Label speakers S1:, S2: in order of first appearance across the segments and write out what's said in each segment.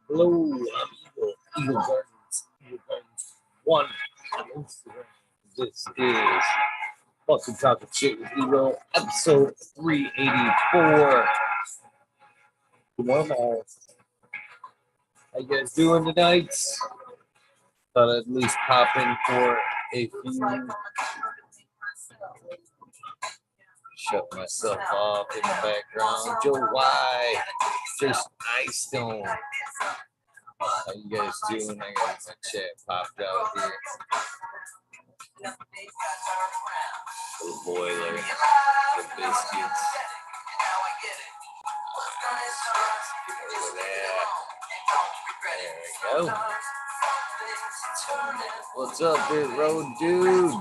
S1: Hello, I'm Eagle. Eagle Gardens 1 on Instagram. This is Fucking Talking Shit with Eagle, episode 384. Good morning. How you guys doing tonight? Thought I'd at least pop in for a few. Shut myself off in the background. Joe Y. Just Ice Stone. How you guys doing? I got my chat popped out here. Little boiler, the biscuits. There we go. What's up, Big Road Dude?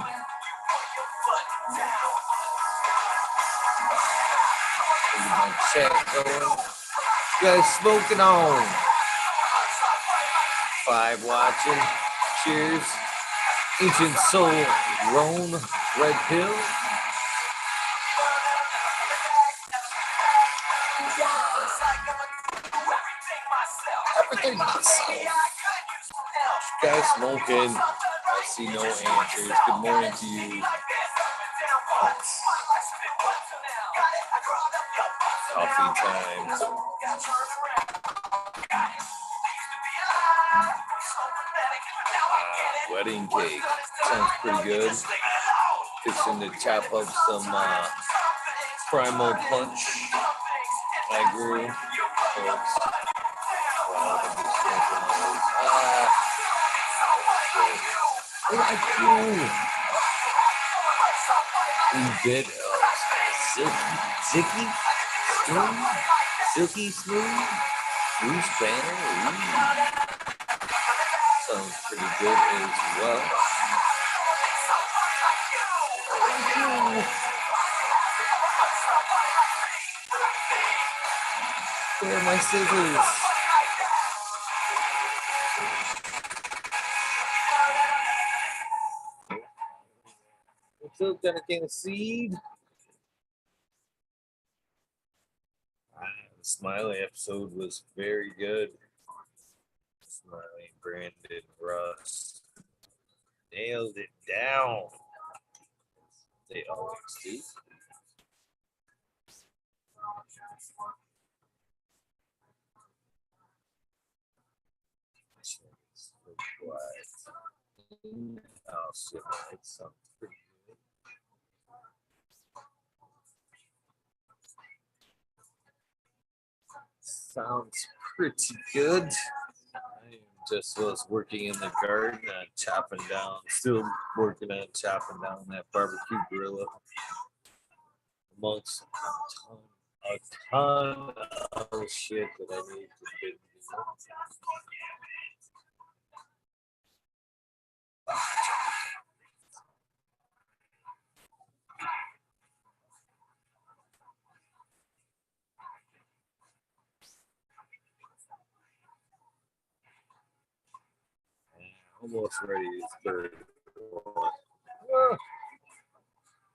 S1: My chat going. You guys smoking on? 5 watching. Cheers. Ancient Soul Roan Red Pill. Everything myself. Guys smoking. I see no answers. Good morning to you. Coffee time. Wedding cake. Sounds pretty good. Fixing to chop up some primal punch I grew. What I do? We did silky smooth, loose banner. Sounds pretty good as well. Where are my scissors? What's up, got a can of seed? The Smiley episode was very good. Smiley, Brandon, Russ nailed it down. They always do. Oh shit, it's something pretty good. Sounds pretty good. I just was working in the garden, chopping down, still working on chopping down that barbecue gorilla amongst a ton of shit that I need to do. Almost ready to third one.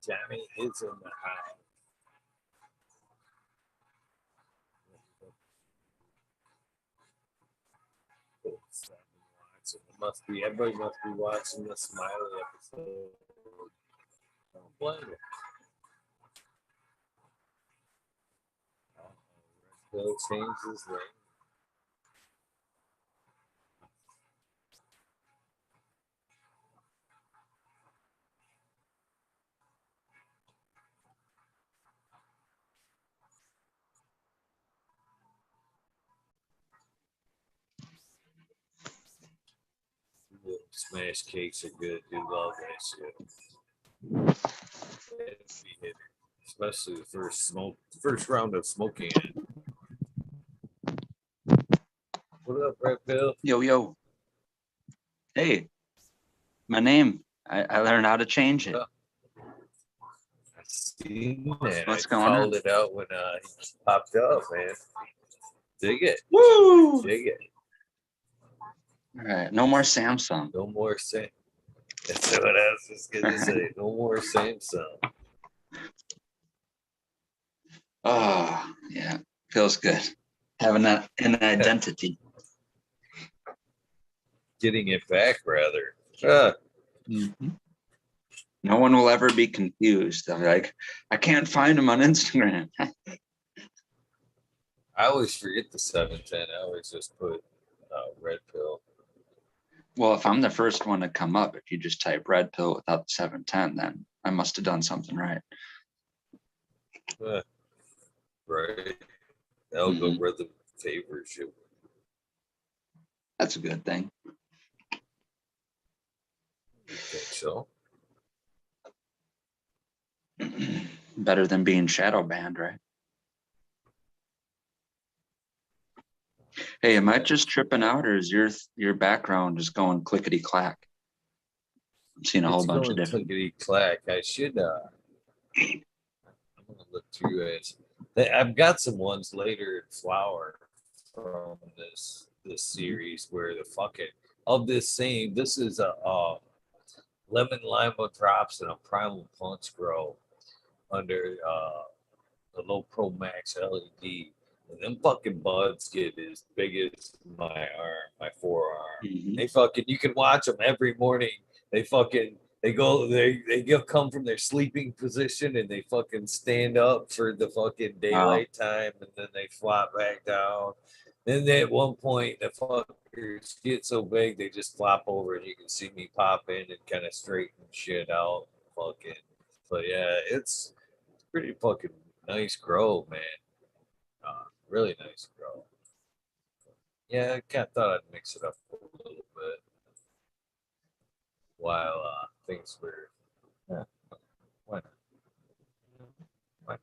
S1: Jamie is in the house. Must be everybody must be watching the Smiley episode. Don't blame it. Bill changed his name. Smash cakes are good. Do love that shit. Especially the first round of smoking it. What up, Red Bill?
S2: Yo. Hey, my name. I learned how to change it.
S1: I seen that.
S2: What's
S1: I
S2: going on?
S1: called it out when he popped up, man. Dig it.
S2: Woo!
S1: Dig it.
S2: All right, no more Samsung.
S1: No more Samsung. That's what I was just gonna say. No more Samsung.
S2: Oh, yeah, feels good having an identity.
S1: getting it back, rather.
S2: No one will ever be confused. They're like, I can't find him on Instagram.
S1: I always forget the 710. I always just put red pill.
S2: Well, if I'm the first one to come up, if you just type red pill without the 710, then I must have done something right.
S1: Right. Algorithm favors you.
S2: That's a good thing.
S1: You think so?
S2: Better than being shadow banned, right? Hey, am I just tripping out, or is your background just going clickety clack? I'm seeing a whole bunch of different.
S1: Clickety clack. I should. I'm gonna look through it. I've got some ones later in flower from this series where the fucking of this same. This is a lemon lima drops and a primal punch grow under the low pro max LED. And them fucking buds get as big as my arm, my forearm. They fucking, you can watch them every morning. They come from their sleeping position and they fucking stand up for the fucking daylight time, and then they flop back down. Then they, at one point, the fuckers get so big they just flop over, and you can see me pop in and kind of straighten shit out. Fucking, but yeah, it's pretty fucking nice grow, man. Really nice grow. Yeah, I kind of thought I'd mix it up a little bit while things were. Yeah, why not? Why not?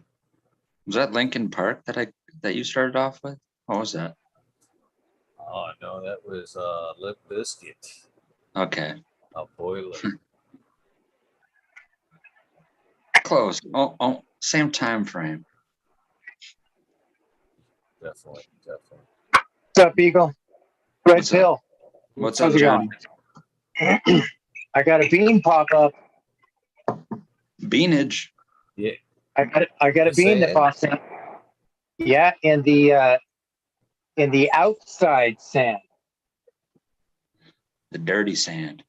S2: Was that Lincoln Park that you started off with? What was that?
S1: Oh no, that was Lip Biscuit.
S2: Okay.
S1: A boiler.
S2: Close. Oh, same time frame.
S1: Definitely.
S3: What's up, Eagle? Red pill.
S2: What's
S3: How's
S2: up,
S3: it
S2: John?
S3: going? I got a bean pop up.
S2: Beanage.
S1: Yeah.
S3: I got a bean that pops up. Yeah, in the outside sand.
S2: The dirty sand.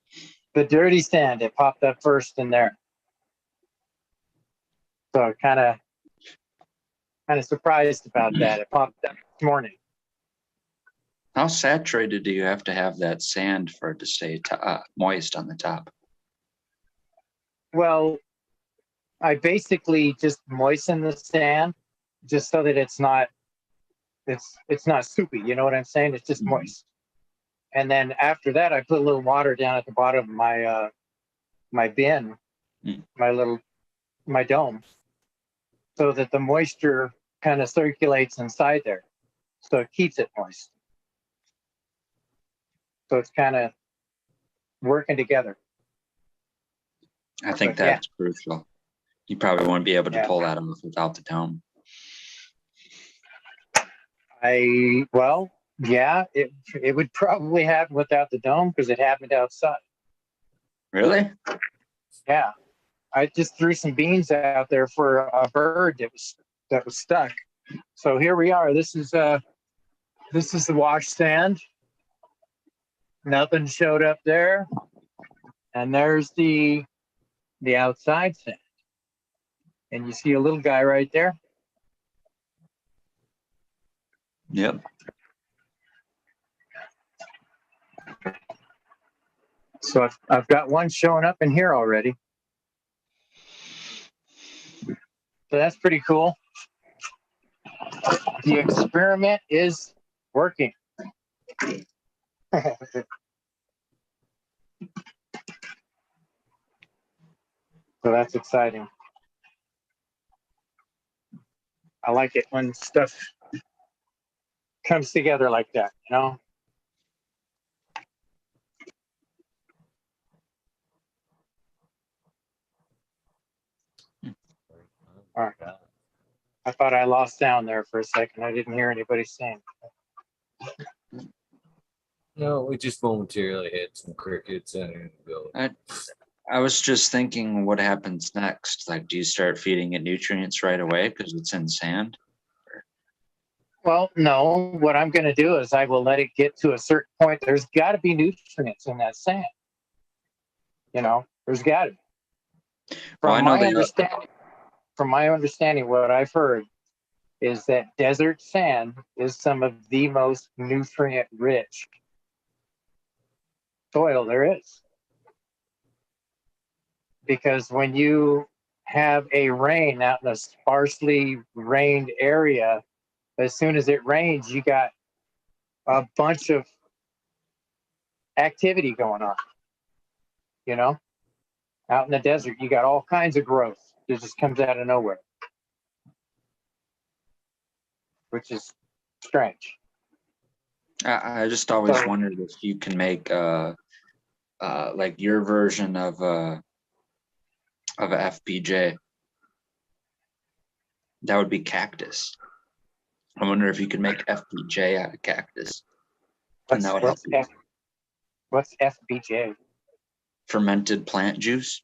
S3: The dirty sand. It popped up first in there. So kind of surprised about that. It popped up this morning.
S2: How saturated do you have to have that sand for it to stay moist on the top?
S3: Well, I basically just moisten the sand just so that it's not soupy. You know what I'm saying? It's just moist. And then after that, I put a little water down at the bottom of my my bin, my dome, so that the moisture kind of circulates inside there, so it keeps it moist. So it's kind of working together.
S2: I think that's crucial. You probably won't be able to pull that off without the dome.
S3: It would probably happen without the dome because it happened outside.
S2: Really?
S3: Yeah. I just threw some beans out there for a bird that was stuck. So here we are. This is the wash sand. Nothing showed up there. And there's the outside sand. And you see a little guy right there?
S2: Yep.
S3: So I've got one showing up in here already. So that's pretty cool. The experiment is working. So that's exciting. I like it when stuff comes together like that, you know? All right. I thought I lost down there for a second. I didn't hear anybody saying.
S1: No, we just momentarily had some crickets and go.
S2: I was just thinking, what happens next? Like, do you start feeding it nutrients right away because it's in sand?
S3: Well, no. What I'm going to do is I will let it get to a certain point. There's got to be nutrients in that sand. You know, there's got to be.
S2: Well, I
S3: From
S2: know
S3: my
S2: they
S3: understanding, what I've heard is that desert sand is some of the most nutrient-rich soil there is. Because when you have a rain out in a sparsely rained area, as soon as it rains, you got a bunch of activity going on. You know, out in the desert, you got all kinds of growth that just comes out of nowhere, which is strange.
S2: I just always
S3: So-
S2: wondered if you can make like your version of a FPJ. That would be cactus. I wonder if you could make FPJ out of cactus. And that would help you.
S3: What's FBJ?
S2: Fermented plant juice,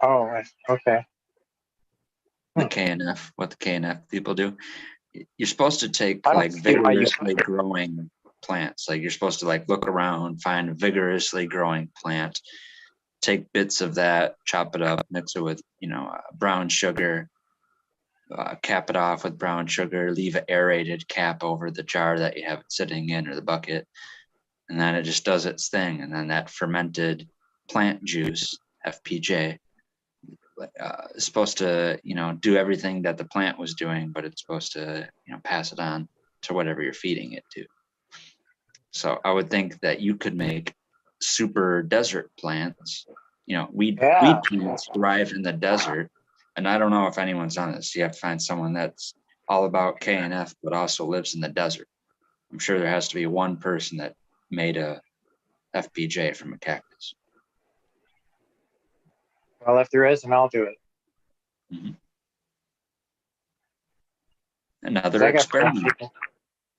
S3: Oh, okay.
S2: the KNF, what the KNF people do. You're supposed to take
S3: I don't
S2: like
S3: see why you-
S2: vigorously growing plants. Like you're supposed to like look around, find a vigorously growing plant, take bits of that, chop it up, mix it with, brown sugar, cap it off with brown sugar, leave an aerated cap over the jar that you have it sitting in or the bucket. And then it just does its thing. And then that fermented plant juice, FPJ, is supposed to, do everything that the plant was doing, but it's supposed to, pass it on to whatever you're feeding it to. So I would think that you could make super desert plants, weed plants thrive in the desert. And I don't know if anyone's done this. You have to find someone that's all about KNF, but also lives in the desert. I'm sure there has to be one person that made a FPJ from a cactus.
S3: Well, if there is, then I'll do it.
S2: Mm-hmm.
S3: 'Cause
S2: Another
S3: I got brown
S2: experiment.
S3: sugar.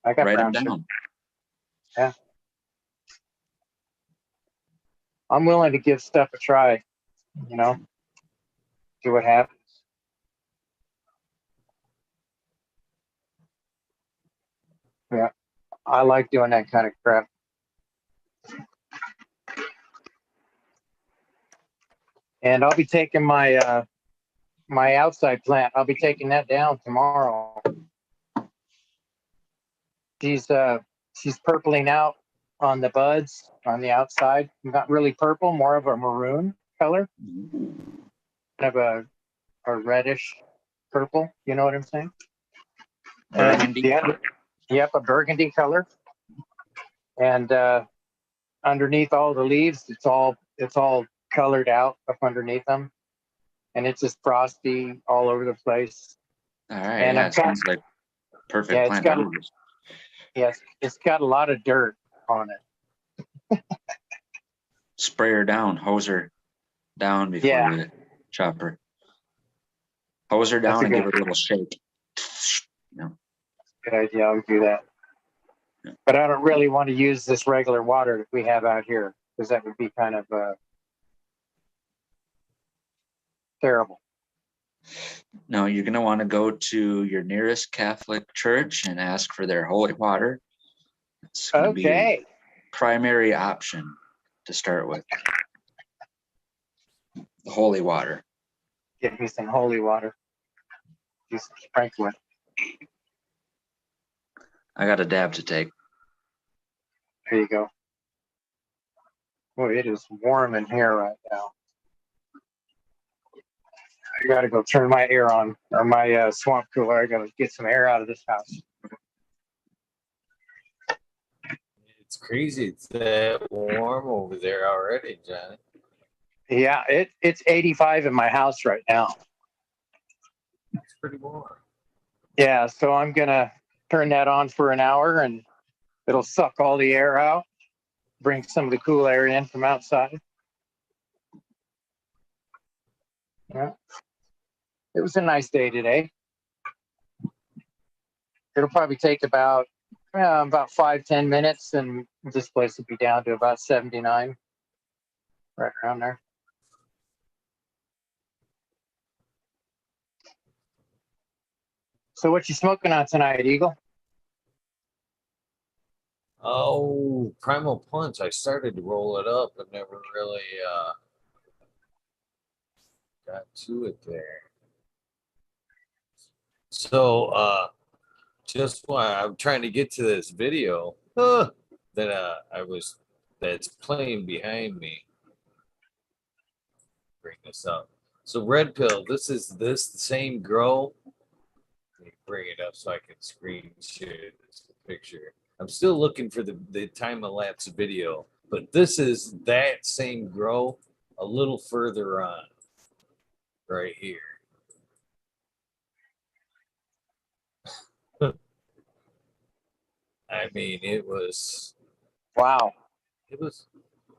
S3: I got
S2: Write
S3: brown
S2: them
S3: sugar.
S2: down.
S3: Yeah. I'm willing to give stuff a try, see what happens. Yeah, I like doing that kind of crap. And I'll be taking my my outside plant. I'll be taking that down tomorrow. She's purpling out on the buds on the outside. Not really purple, more of a maroon color. Kind of a reddish purple. You know what I'm saying?
S2: Burgundy.
S3: Yep, a burgundy color. And underneath all the leaves, it's all colored out up underneath them, and it's just frosty all over the place.
S2: All right.
S3: And
S2: Yeah, it sounds like perfect
S3: Yeah,
S2: plant.
S3: Yes, it's got a lot of dirt on it.
S2: Spray her down, hose her down before you chop her. Hose her down and give her a little shake.
S3: Good idea. I'll do that.
S2: Yeah.
S3: But I don't really want to use this regular water that we have out here, because that would be kind of terrible.
S2: No, you're going to want to go to your nearest Catholic church and ask for their holy water. It's going to be your primary option to start with. The holy water.
S3: Get me some holy water. Just sprinkle it.
S2: I got a dab to take.
S3: There you go. Boy, it is warm in here right now. I got to go turn my air on, or my swamp cooler. I got to get some air out of this house.
S1: It's crazy. It's that warm over there already, Johnny.
S3: Yeah, it's 85 in my house right now.
S1: It's pretty warm.
S3: Yeah, so I'm gonna turn that on for an hour, and it'll suck all the air out, bring some of the cool air in from outside. Yeah, it was a nice day today. It'll probably take about 5-10 minutes, and this place will be down to about 79, right around there. So what you smoking on tonight, Eagle?
S1: Oh, Primal Punch. I started to roll it up and never really got to it there. So just while I'm trying to get to this video that that's playing behind me. Bring this up. So red pill, this is the same grow. Let me bring it up so I can screen share this picture. I'm still looking for the time elapse video, but this is that same grow a little further on right here. I mean, it was,
S3: Wow.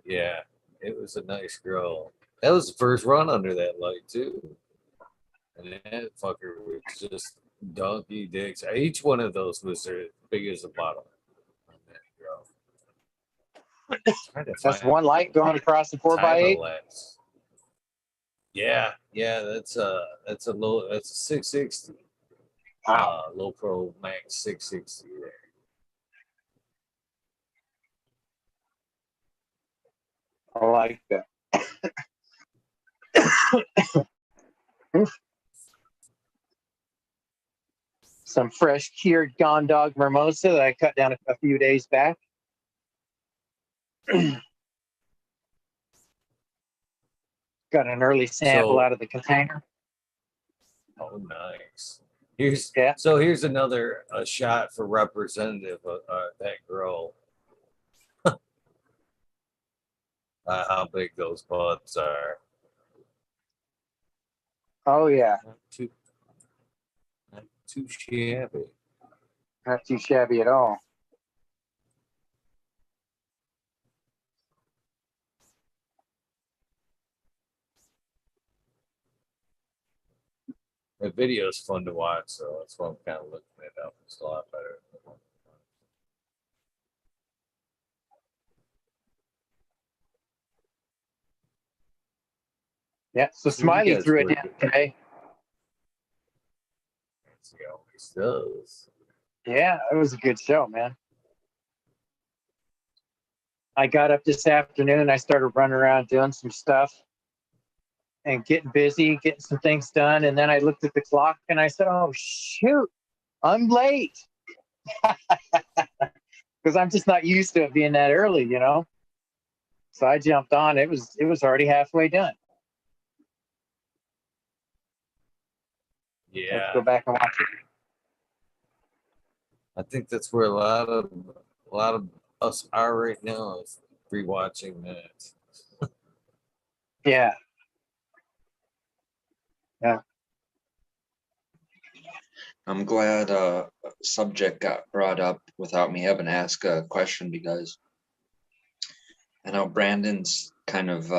S1: yeah, it was a nice grow. That was the first run under that light too. And that fucker was just donkey dicks. Each one of those was as big as a bottle on that grow. Trying to
S3: That's
S1: find
S3: one light going across the 4x8.
S1: elapse. Yeah, that's a low, that's a 660.
S3: Wow.
S1: Low Pro Max 660 there.
S3: I like that. Some fresh cured Gone Dog Mimosa that I cut down a few days back. Got an early sample out of the container.
S1: Oh, nice. Here's
S3: Yeah.
S1: So here's another shot for representative of that grow. How big those buds are.
S3: Oh yeah,
S1: Not too shabby.
S3: not too shabby at all.
S1: The video is fun to watch, so that's why I'm kind of looking it up. It's a lot better.
S3: Yeah. So
S1: See what you
S3: Smiley
S1: guys
S3: threw it
S1: work
S3: down
S1: with.
S3: today.
S1: He always does.
S3: Yeah, it was a good show, man. I got up this afternoon. I started running around doing some stuff and getting busy, getting some things done. And then I looked at the clock and I said, "Oh shoot, I'm late," because I'm just not used to it being that early, you know. So I jumped on. It was already halfway done.
S1: Yeah.
S3: Let's go back and watch it.
S1: I think that's where a lot of us are right now, is rewatching that.
S3: Yeah. Yeah.
S2: I'm glad a subject got brought up without me having to ask a question, because I know Brandon's kind of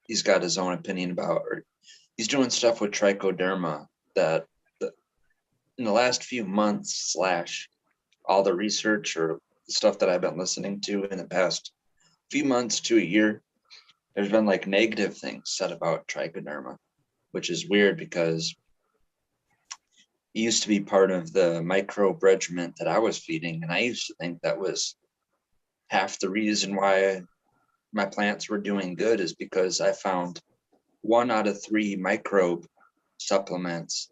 S2: he's got his own opinion about, or he's doing stuff with trichoderma that in the last few months slash all the research or the stuff that I've been listening to in the past few months to a year, there's been like negative things said about trichoderma, which is weird because it used to be part of the microbe regimen that I was feeding. And I used to think that was half the reason why my plants were doing good, is because I found 1 out of 3 microbe supplements.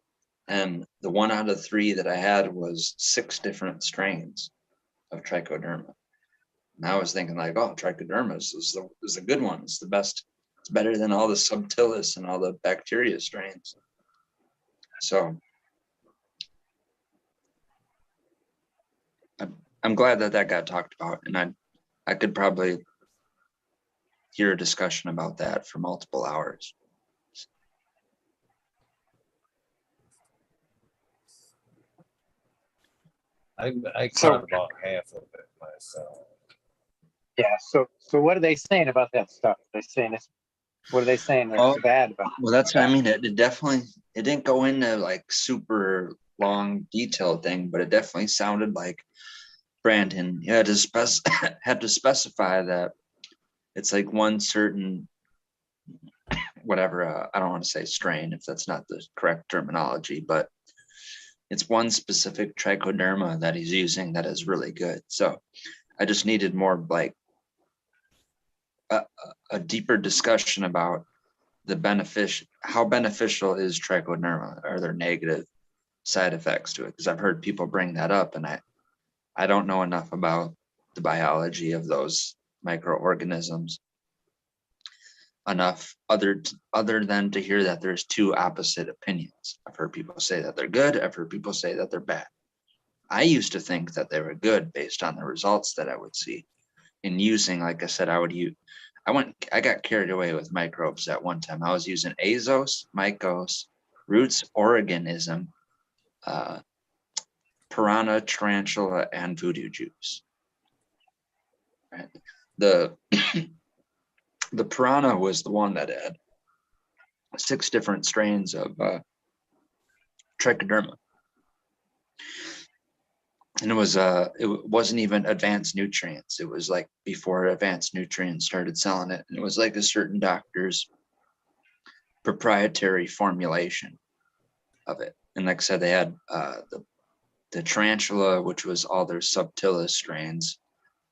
S2: And the 1 out of 3 that I had was 6 different strains of trichoderma. And I was thinking like, oh, trichoderma is a good one. It's the best. It's better than all the subtilis and all the bacteria strains. So I'm glad that got talked about, and I could probably hear a discussion about that for multiple hours.
S1: I caught about half of it myself.
S3: Yeah. So what are they saying about that stuff? They're saying it's, what are they saying that's bad about it?
S2: Well, that's what I mean. It didn't go into like super long detailed thing, but it definitely sounded like Brandon had to had to specify that it's like one certain whatever, I don't want to say strain if that's not the correct terminology, but it's one specific trichoderma that he's using that is really good. So I just needed more like a deeper discussion about how beneficial is trichoderma. Are there negative side effects to it? Because I've heard people bring that up, and I don't know enough about the biology of those microorganisms enough other than to hear that there's two opposite opinions. I've heard people say that they're good. I've heard people say that they're bad. I used to think that they were good based on the results that I would see in using, like I said, I got carried away with microbes at one time. I was using azos, mycos, roots organism, piranha, tarantula, and voodoo juice. Right. The the piranha was the one that had 6 different strains of trichoderma, and it wasn't even advanced nutrients. It was like before advanced nutrients started selling it, and it was like a certain doctor's proprietary formulation of it. And like I said, they had the tarantula, which was all their subtilis strains.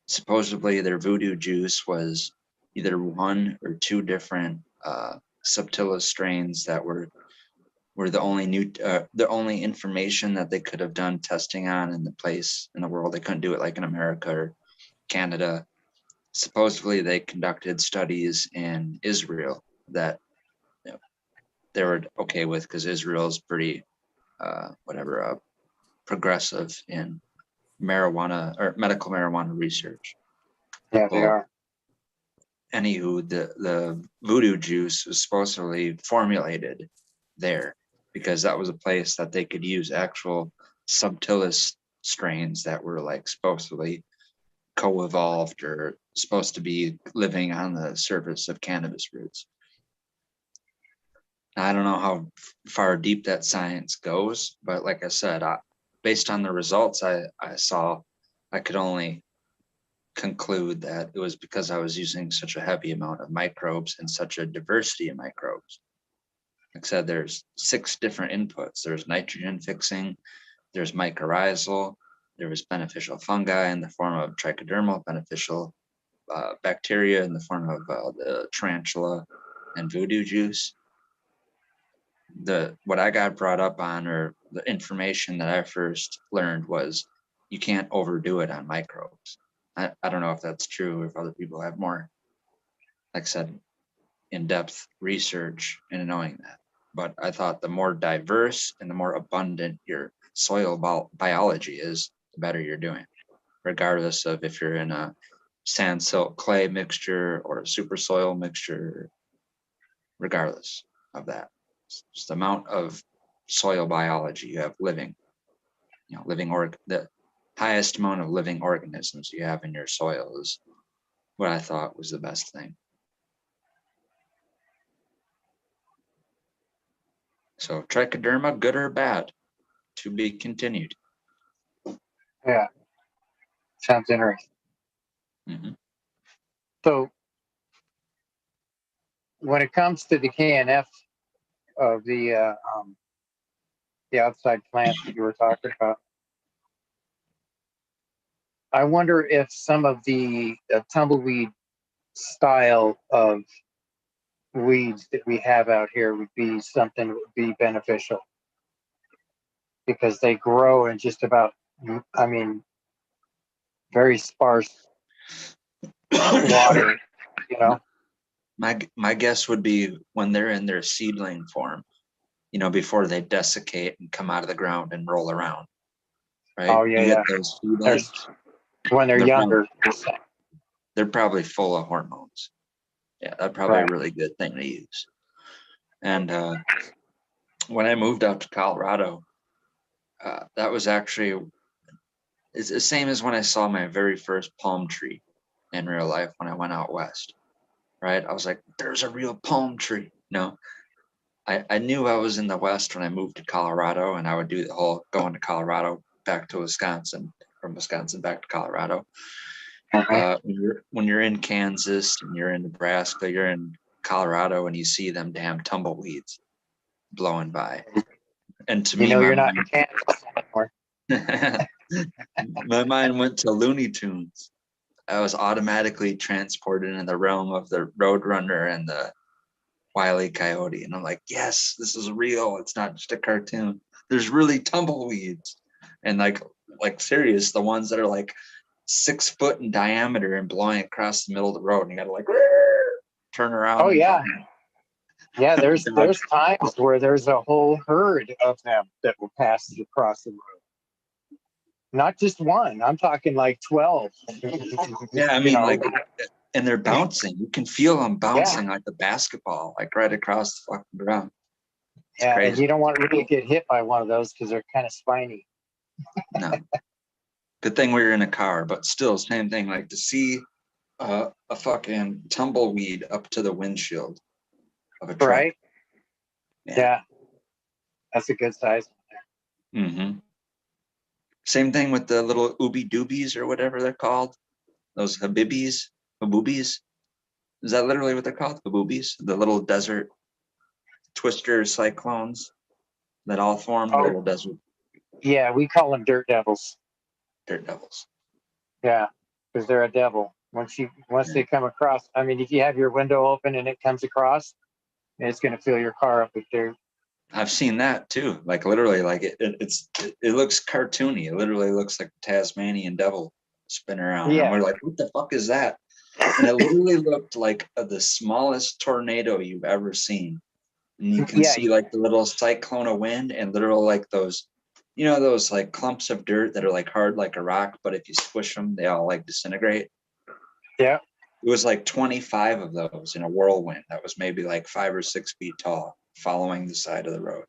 S2: Supposedly their voodoo juice was either 1 or 2 different subtilis strains that were the only information that they could have done testing on in the place in the world. They couldn't do it like in America or Canada. Supposedly they conducted studies in Israel that they were okay with, because Israel is pretty progressive in marijuana or medical marijuana research.
S3: Yeah, they are.
S2: Anywho, the voodoo juice was supposedly formulated there because that was a place that they could use actual subtilis strains that were like supposedly co-evolved or supposed to be living on the surface of cannabis roots. I don't know how far deep that science goes, but like I said, based on the results I saw, I could only conclude that it was because I was using such a heavy amount of microbes and such a diversity of microbes. Like I said, there's 6 different inputs. There's nitrogen fixing, there's mycorrhizal, there was beneficial fungi in the form of trichodermal, beneficial bacteria in the form of the tarantula and voodoo juice. What I got brought up on, or the information that I first learned, was you can't overdo it on microbes. I don't know if that's true or if other people have more, like I said, in-depth research in knowing that. But I thought the more diverse and the more abundant your soil biology is, the better you're doing, regardless of if you're in a sand, silt, clay mixture or a super soil mixture, regardless of that. It's just the amount of soil biology you have living, the highest amount of living organisms you have in your soil is what I thought was the best thing. So trichoderma, good or bad? To be continued.
S3: Yeah, sounds interesting.
S2: Mm-hmm.
S3: So when it comes to the KNF of the outside plants that you were talking about, I wonder if some of the tumbleweed style of weeds that we have out here would be something that would be beneficial, because they grow in just about, I mean, very sparse water, you know.
S2: My guess would be when they're in their seedling form, before they desiccate and come out of the ground and roll around, right?
S3: Oh yeah, yeah.
S2: Those seedlings,
S3: when they're younger,
S2: they're probably full of hormones. Yeah, that's probably a really good thing to use. And when I moved out to Colorado, that was actually, it's the same as when I saw my very first palm tree in real life when I went out west, right? I was like, there's a real palm tree. No, I knew I was in the West when I moved to Colorado, and I would do the whole going to Colorado, back to Wisconsin, from Wisconsin back to Colorado. When you're in Kansas and you're in Nebraska, you're in Colorado, and you see them damn tumbleweeds blowing by. And to
S3: You
S2: me,
S3: know,
S2: my
S3: you're not in
S2: mind,
S3: Kansas anymore.
S2: my mind went to Looney Tunes. I was automatically transported in the realm of the Roadrunner and the Wile E. Coyote. And I'm like, yes, this is real. It's not just a cartoon. There's really tumbleweeds. And like serious, the ones that are like 6 foot in diameter and blowing across the middle of the road. And you gotta like turn around.
S3: Oh
S2: and
S3: yeah. Yeah, there's
S2: dodge.
S3: times where there's a whole herd of them that will pass across the road. Not just one. I'm talking like 12.
S2: Yeah, I
S3: You
S2: mean,
S3: know,
S2: like, and they're bouncing. You can feel them bouncing
S3: yeah,
S2: like a basketball, like right across the fucking ground. It's
S3: yeah, and
S2: crazy.
S3: you don't want to really get hit by one of those because they're kind of spiny.
S2: No, good thing we were in a car, but still, same thing. Like to see a fucking tumbleweed up to the windshield of a truck.
S3: Right? Yeah, that's a good size.
S2: Mm-hmm. Same thing with the little ooby doobies or whatever they're called. Those haboobies. Is that literally what they're called? Haboobies? The little desert twister cyclones that all form
S3: Oh,
S2: little desert
S3: yeah, we call them dirt devils.
S2: dirt devils.
S3: Yeah, because they're a devil. Once they come across, I mean, if you have your window open and it comes across, it's going to fill your car up with dirt.
S2: I've seen that too. Like literally, like it looks cartoony. It literally looks like a Tasmanian devil spinning around. And
S3: Yeah,
S2: we're like, what the fuck is that? And it literally looked like the smallest tornado you've ever seen. And you can
S3: yeah,
S2: see like the little cyclone of wind and literal like those, those like clumps of dirt that are like hard like a rock, but if you squish them, they all like disintegrate.
S3: yeah.
S2: It was like 25 of those in a whirlwind that was maybe like 5 or 6 feet tall, following the side of the road.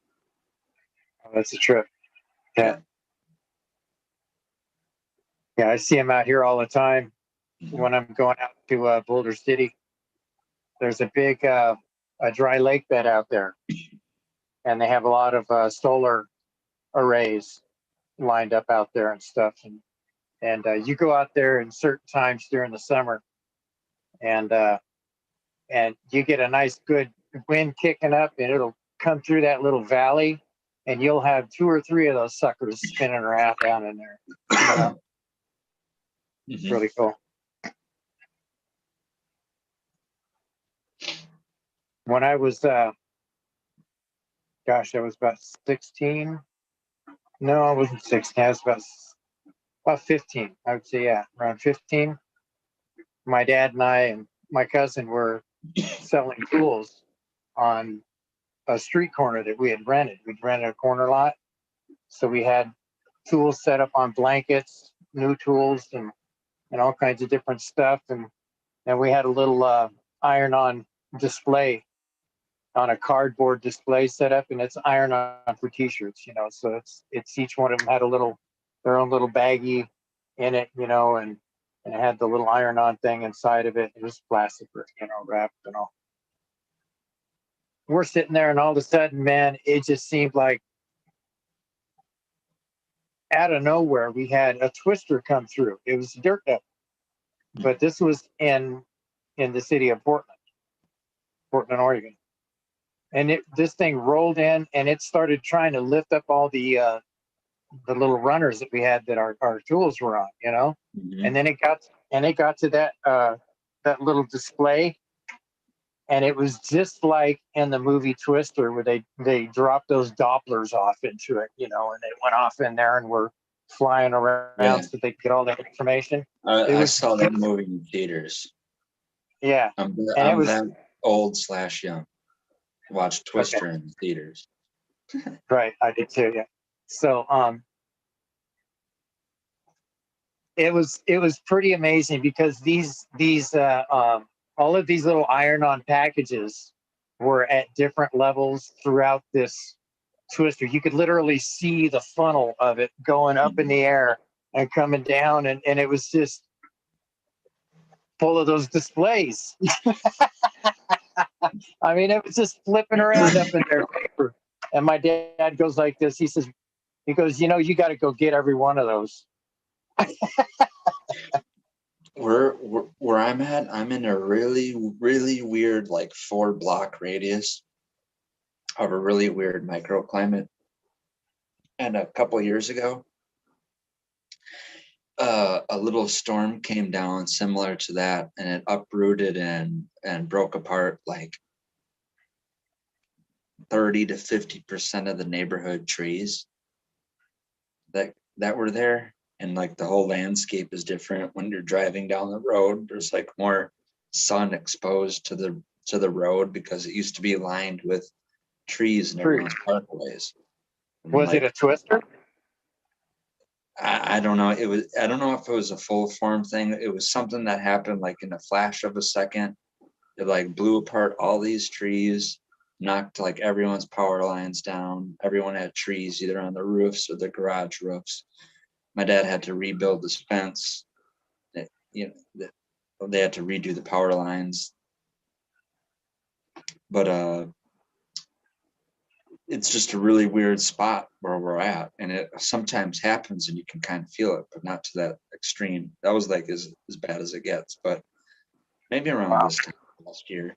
S3: Oh, that's a trip. Yeah, yeah. I see them out here all the time
S2: Mm-hmm.
S3: when I'm going out to Boulder City. There's a big a dry lake bed out there, and they have a lot of solar arrays lined up out there and stuff. And you go out there in certain times during the summer, and you get a nice good wind kicking up, and it'll come through that little valley, and you'll have 2 or 3 of those suckers spinning around down in there. You know, it's
S2: Mm-hmm.
S3: really cool. When I was, I was about 16. No, I wasn't 16. I was about 15. I would say, yeah, around 15. My dad and I and my cousin were selling tools on a street corner that we had rented. We'd rented a corner lot. So we had tools set up on blankets, new tools, and all kinds of different stuff. And we had a little iron-on display on a cardboard display set up, and it's iron-on for T-shirts. So it's each one of them had their own little baggie in it, and it had the little iron-on thing inside of it. It was plastic, wrapped and all. We're sitting there, and all of a sudden, man, it just seemed like out of nowhere we had a twister come through. It was dirt devil, but this was in the city of Portland, Oregon, and this thing rolled in, and it started trying to lift up all the little runners that we had that our tools were on,
S2: Mm-hmm.
S3: and then it got to that little display. And it was just like in the movie Twister, where they dropped those Dopplers off into it, and it went off in there, and we're flying around so they could get all that information.
S2: I saw that movie in theaters.
S3: Yeah,
S2: I'm
S3: it was
S2: that old/young. Watched Twister in theaters.
S3: right. I did too. Yeah. So it was pretty amazing because these all of these little iron-on packages were at different levels throughout this twister. You could literally see the funnel of it going up in the air and coming down, and it was just full of those displays. I mean, it was just flipping around up in there. And my dad goes like this. He goes, you got to go get every one of those.
S2: Where I'm at, I'm in a really, really weird, like 4-block radius of a really weird microclimate. And a couple of years ago, a little storm came down similar to that, and it uprooted and broke apart like 30 to 50% of the neighborhood trees that were there. And like the whole landscape is different when you're driving down the road. There's like more sun exposed to the road because it used to be lined with trees and everyone's parkways. And
S3: Was
S2: like,
S3: it a twister?
S2: I don't know. I don't know if it was a full form thing. It was something that happened like in a flash of a second. It like blew apart all these trees, knocked like everyone's power lines down. Everyone had trees either on the roofs or the garage roofs. My dad had to rebuild this fence. You know, they had to redo the power lines. But it's just a really weird spot where we're at, and it sometimes happens and you can kind of feel it, but not to that extreme. That was like as bad as it gets. But maybe around this time last year,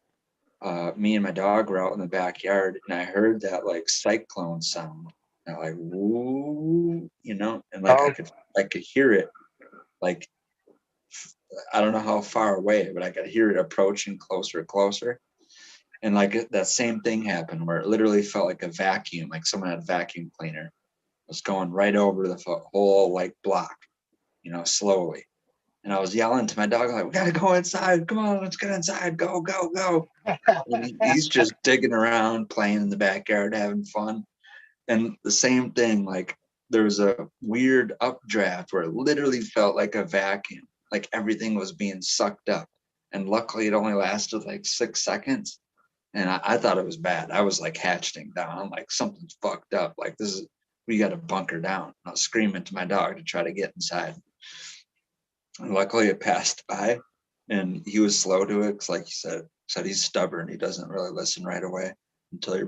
S2: me and my dog were out in the backyard, and I heard that like cyclone sound, and like woo, you know, and like I could hear it, like I don't know how far away, but I could hear it approaching closer and closer. And like that same thing happened where it literally felt like a vacuum, like someone had a vacuum cleaner was going right over the whole like block, you know, slowly. And I was yelling to my dog, like, we gotta go inside. Come on, let's get inside. Go, go, go. And he's just digging around, playing in the backyard, having fun. And the same thing, like there was a weird updraft where it literally felt like a vacuum, like everything was being sucked up. And luckily it only lasted like 6 seconds. And I thought it was bad. I was like hatching down. I'm like, something's fucked up. Like we got to bunker down. I was screaming to my dog to try to get inside. And luckily it passed by, and he was slow to it. Cause like you said he's stubborn. He doesn't really listen right away until he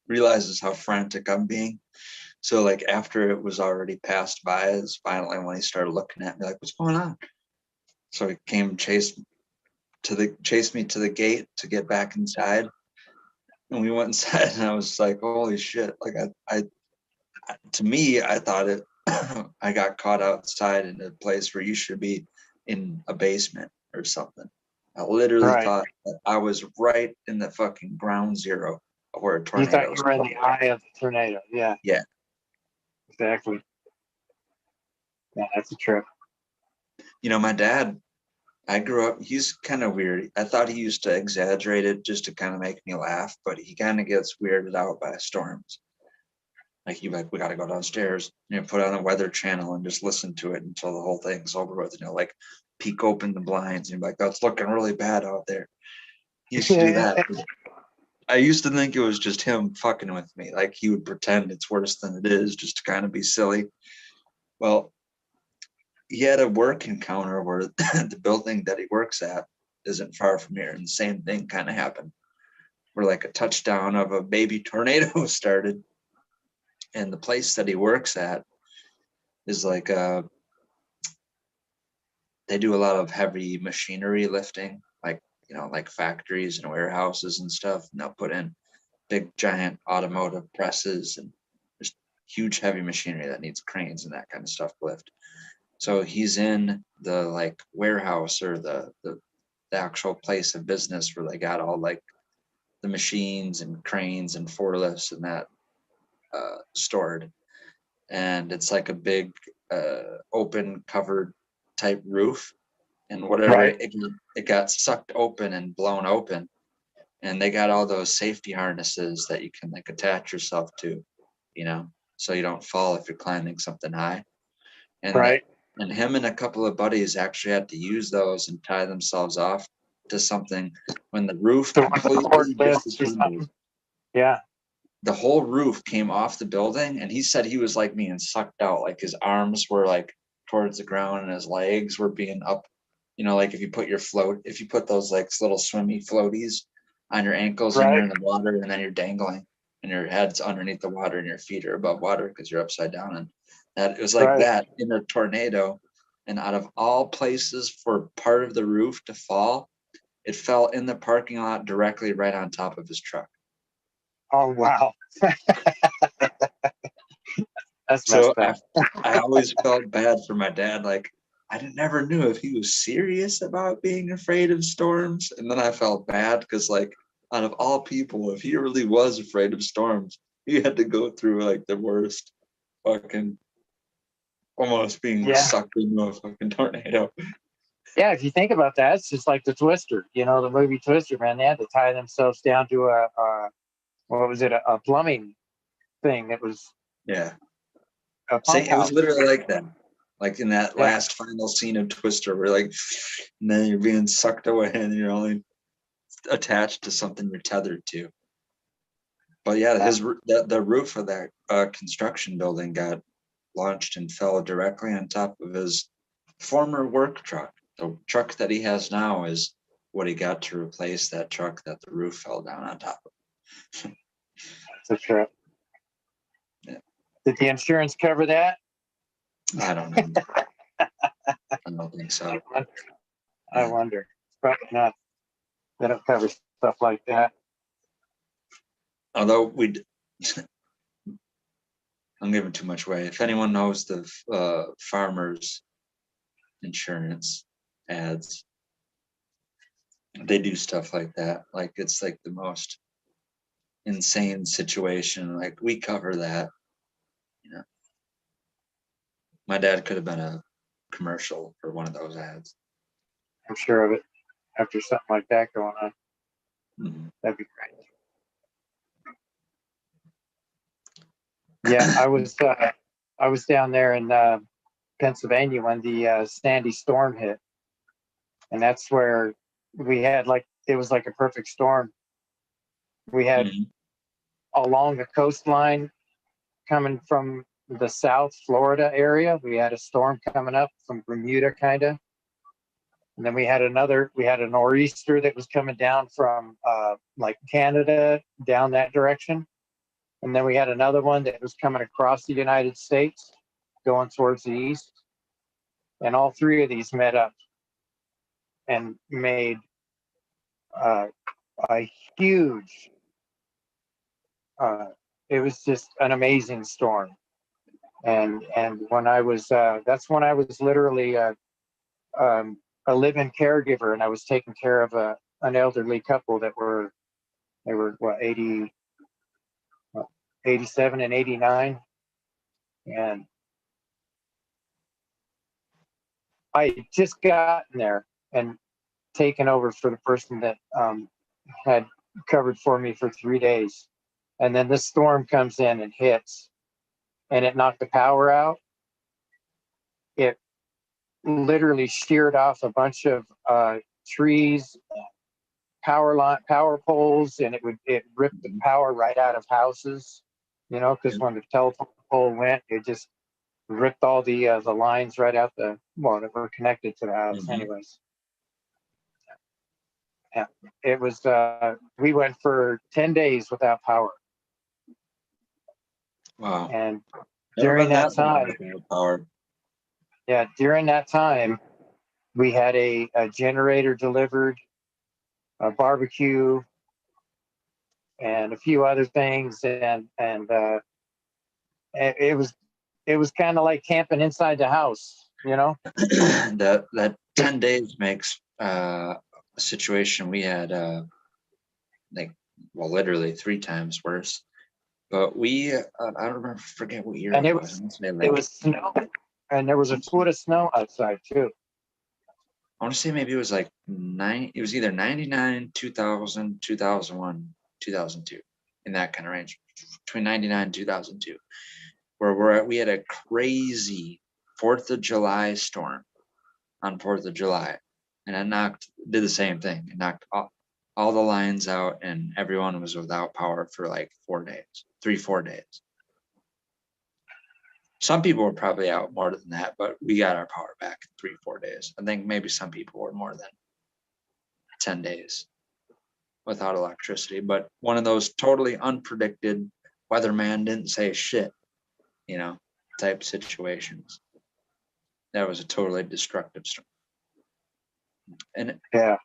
S2: realizes how frantic I'm being. So like after it was already passed by, is finally when he started looking at me like, what's going on? So he came chased me to the gate to get back inside. And we went inside, and I was like, holy shit. Like I to me, I thought it I got caught outside in a place where you should be in a basement or something. I literally thought that I was right in the fucking ground zero of where a tornado.
S3: You thought you were in the eye of the tornado. Yeah.
S2: Yeah.
S3: Exactly. Yeah, that's a trip.
S2: You know, my dad, I grew up, he's kind of weird. I thought he used to exaggerate it just to kind of make me laugh, but he kind of gets weirded out by storms. Like you like, we got to go downstairs, you know, put on a weather channel and just listen to it until the whole thing's over with. You know, like peek open the blinds and be like, that's looking really bad out there. He used to do that. I used to think it was just him fucking with me. Like he would pretend it's worse than it is just to kind of be silly. Well, he had a work encounter where the building that he works at isn't far from here. And the same thing kind of happened where like a touchdown of a baby tornado started. And the place that he works at is like they do a lot of heavy machinery lifting, like, you know, like factories and warehouses and stuff. And they'll put in big giant automotive presses and just huge heavy machinery that needs cranes and that kind of stuff to lift. So he's in the like warehouse or the actual place of business where they got all like the machines and cranes and forklifts and that stored. And it's like a big open covered type roof, and whatever it got sucked open and blown open, and they got all those safety harnesses that you can like attach yourself to, you know, so you don't fall if you're climbing something high. And and him and a couple of buddies actually had to use those and tie themselves off to something when the roof completely disappeared.
S3: Yeah.
S2: The whole roof came off the building, and he said he was like being sucked out, like his arms were like towards the ground and his legs were being up, you know, like if you put those like little swimmy floaties on your ankles and you're in the water and then you're dangling and your head's underneath the water and your feet are above water because you're upside down. And that it was like that in a tornado. And out of all places for part of the roof to fall, it fell in the parking lot directly right on top of his truck.
S3: Oh, wow. That's That's
S2: So
S3: messed up.
S2: I always felt bad for my dad. Like, I never knew if he was serious about being afraid of storms. And then I felt bad because, like, out of all people, if he really was afraid of storms, he had to go through like the worst fucking almost being
S3: Yeah.
S2: sucked into a fucking tornado.
S3: Yeah, if you think about that, it's just like the Twister, you know, the movie Twister, man. They had to tie themselves down to a what was it, a plumbing thing that was
S2: Yeah.
S3: a
S2: See,
S3: pump
S2: it was
S3: house.
S2: literally like that. Like in that
S3: Yeah.
S2: last final scene of Twister, where like, and then you're being sucked away and you're only attached to something you're tethered to. But yeah, the roof of that construction building got launched and fell directly on top of his former work truck. The truck that he has now is what he got to replace that truck that the roof fell down on top of.
S3: That's a trip.
S2: Yeah.
S3: Did the insurance cover that?
S2: I don't know. I don't think so.
S3: I wonder. Probably not. They don't cover stuff like that.
S2: Although I'm giving too much away. If anyone knows the farmers insurance ads, they do stuff like that. Like it's like the most insane situation. Like we cover that. You know, my dad could have been a commercial for one of those ads.
S3: I'm sure of it. After something like that going on,
S2: Mm-hmm.
S3: that'd be great. Yeah, I was down there in Pennsylvania when the Sandy storm hit, and that's where we had it was like a perfect storm. We had along the coastline coming from the South Florida area. We had a storm coming up from Bermuda, kind of. And then we had a nor'easter that was coming down from like Canada down that direction. And then we had another one that was coming across the United States going towards the east. And all three of these met up and made a huge, it was just an amazing storm. And when I was, that's when I was literally a live-in caregiver, and I was taking care of an elderly couple they were what 87 and 89, and I had just gotten there and taken over for the person that had covered for me for 3 days, and then this storm comes in and hits, and it knocked the power out. It literally sheared off a bunch of trees, power poles, and it ripped the power right out of houses, you know, because when the telephone pole went, it just ripped all the lines right out that were connected to the house. Anyways, yeah, it was we went for 10 days without power.
S2: Wow.
S3: And
S2: Never
S3: during
S2: been
S3: that
S2: long
S3: time,
S2: without power.
S3: yeah, during that time, we had a generator delivered, a barbecue, and a few other things, and it was kind of like camping inside the house, you know.
S2: that 10 days makes a situation we had literally 3 times worse. But we I don't remember, forget what year
S3: And
S2: it was.
S3: it was snow, and there was a foot of snow outside too.
S2: I want to say maybe it was like it was either 99, 2000, 2001, 2002, in that kind of range, between 99 and 2002, where we had a crazy 4th of July storm on 4th of July, and it did the same thing. It knocked all the lines out, and everyone was without power for like 4 days, 4 days. Some people were probably out more than that, but we got our power back in 3-4 days. I think maybe some people were more than 10 days without electricity, but one of those totally unpredicted, weatherman didn't say shit, you know, type situations. That was a totally destructive storm. And
S3: yeah,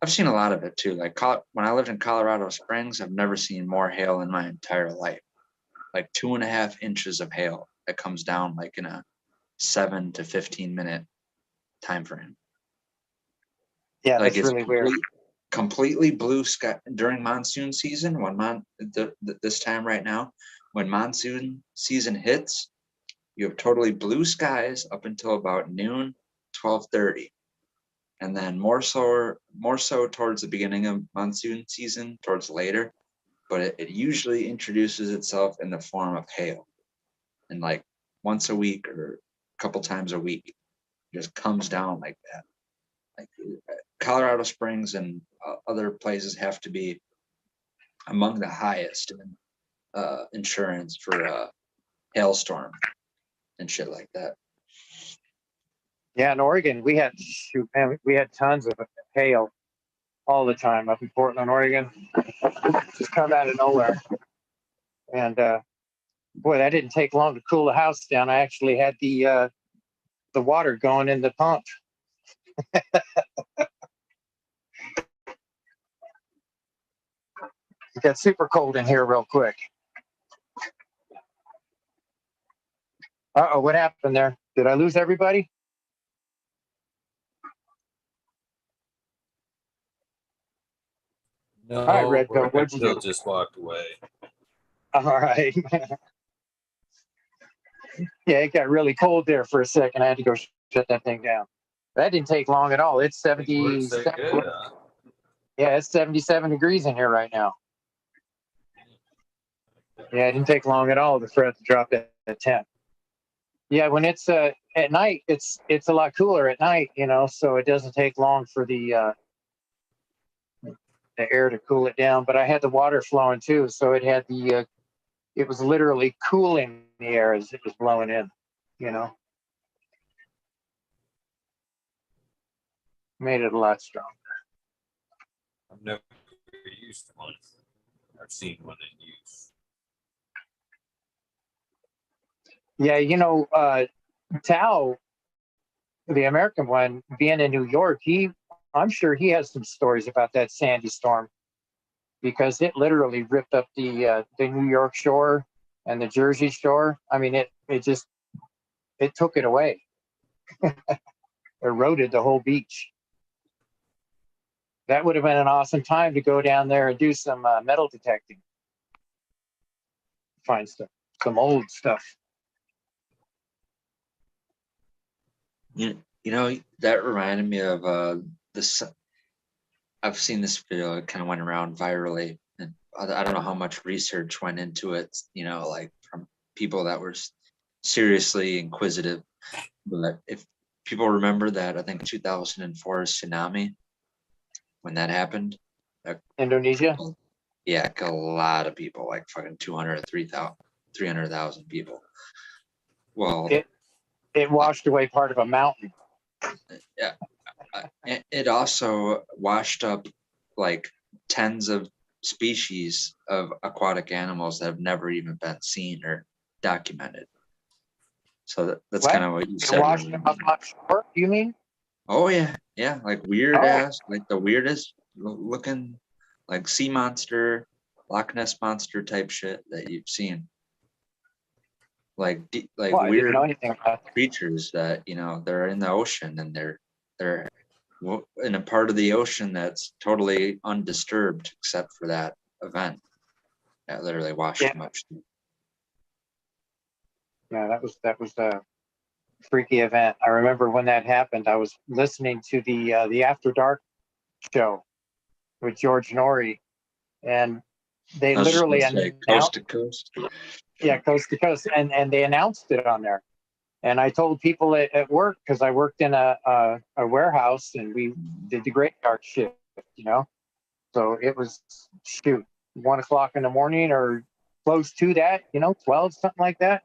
S2: I've seen a lot of it too. Like when I lived in Colorado Springs, I've never seen more hail in my entire life. Like 2.5 inches of hail that comes down like in a 7 to 15 minute time frame.
S3: Yeah,
S2: Like
S3: that's
S2: it's
S3: really weird.
S2: completely blue sky during monsoon season. When this time right now, when monsoon season hits, you have totally blue skies up until about noon, 12:30, and then more so towards the beginning of monsoon season, towards later. But it usually introduces itself in the form of hail, and like once a week or a couple times a week, it just comes down like that. Like Colorado Springs and other places have to be among the highest in insurance for hailstorm and shit like that.
S3: Yeah, in Oregon, we had tons of hail all the time up in Portland, Oregon. Just come out of nowhere. And boy, that didn't take long to cool the house down. I actually had the water going in the pump. It got super cold in here real quick. Uh-oh, what happened there? Did I lose everybody?
S1: No,
S3: All right, Red Pill, what'd you
S1: Pill
S3: do?
S1: just walked away.
S3: All right. Yeah, it got really cold there for a second. I had to go shut that thing down. That didn't take long at all. It's
S1: Works that
S3: 77.
S1: good, huh?
S3: Yeah, it's 77 degrees in here right now. Yeah, it didn't take long at all for it to drop at 10. Yeah, when it's at night, it's a lot cooler at night, so it doesn't take long for the air to cool it down. But I had the water flowing too, so it had it was literally cooling the air as it was blowing in, made it a lot stronger.
S1: I've never used one. I've seen one in use.
S3: Yeah, Tao, the American one, being in New York, I'm sure he has some stories about that Sandy storm, because it literally ripped up the New York shore and the Jersey shore. I mean, it took it away, eroded the whole beach. That would have been an awesome time to go down there and do some metal detecting, find some old stuff.
S2: That reminded me of this. I've seen this video. It kind of went around virally, and I don't know how much research went into it. Like from people that were seriously inquisitive. But if people remember that, I think 2004 tsunami, when that happened,
S3: Indonesia.
S2: Yeah, a lot of people, like fucking 200 or 300,000 people. Well,
S3: it washed away part of a mountain.
S2: Yeah. It also washed up like tens of species of aquatic animals that have never even been seen or documented. So that's kind of what you said.
S3: Washed them up offshore, you mean?
S2: Oh yeah, like weird ass, like the weirdest looking, like sea monster, Loch Ness monster type shit that you've seen. Like weird creatures that they're in the ocean, and they're in a part of the ocean that's totally undisturbed except for that event that literally washed them up.
S3: Yeah, that was a freaky event. I remember when that happened. I was listening to the After Dark show with George Norrie, and they literally announced
S2: coast to coast.
S3: Yeah, coast to coast, and they announced it on there. And I told people at work, because I worked in a warehouse, and we did the graveyard shift, So it was 1 o'clock in the morning or close to that, 12, something like that.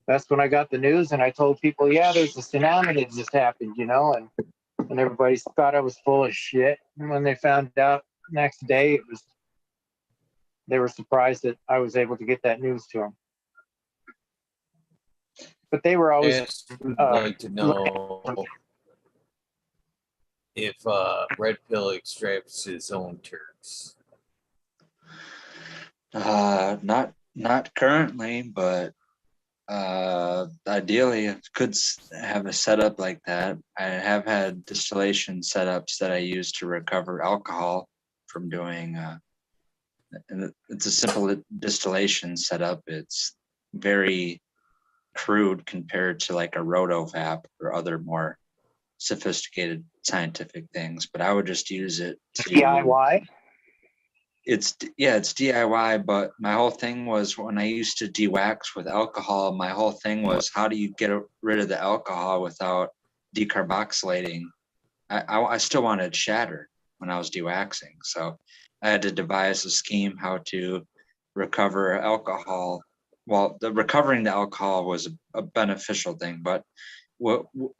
S3: That's when I got the news, and I told people, yeah, there's a tsunami that just happened, and everybody thought I was full of shit. And when they found out next day, they were surprised that I was able to get that news to them. But they were always
S1: like to know if Red Pill extracts his own turds.
S2: Not currently, but Ideally, I could have a setup like that. I have had distillation setups that I use to recover alcohol from doing, and it's a simple distillation setup. It's very crude compared to like a rotovap or other more sophisticated scientific things, but I would just use it to
S3: DIY.
S2: it's DIY, but my whole thing was when I used to de-wax with alcohol, my whole thing was how do you get rid of the alcohol without decarboxylating? I still wanted shatter when I was de-waxing, so I had to devise a scheme how to recover alcohol. Well, the recovering the alcohol was a beneficial thing, but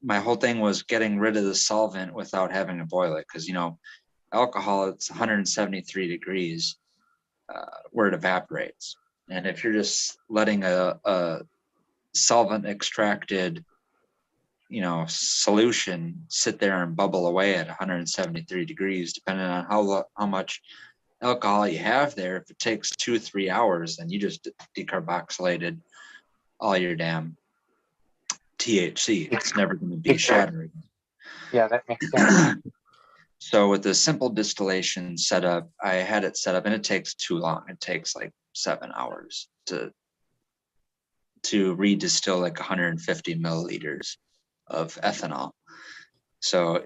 S2: my whole thing was getting rid of the solvent without having to boil it, because alcohol, it's 173 degrees where it evaporates. And if you're just letting a solvent extracted, solution sit there and bubble away at 173 degrees, depending on how much alcohol you have there, if it takes 2-3 hours, then you just decarboxylated all your damn THC. It's never going to be shattering.
S3: Yeah, that makes sense.
S2: So with the simple distillation setup, I had it set up, and it takes too long. It takes like 7 hours to redistill like 150 milliliters of ethanol. So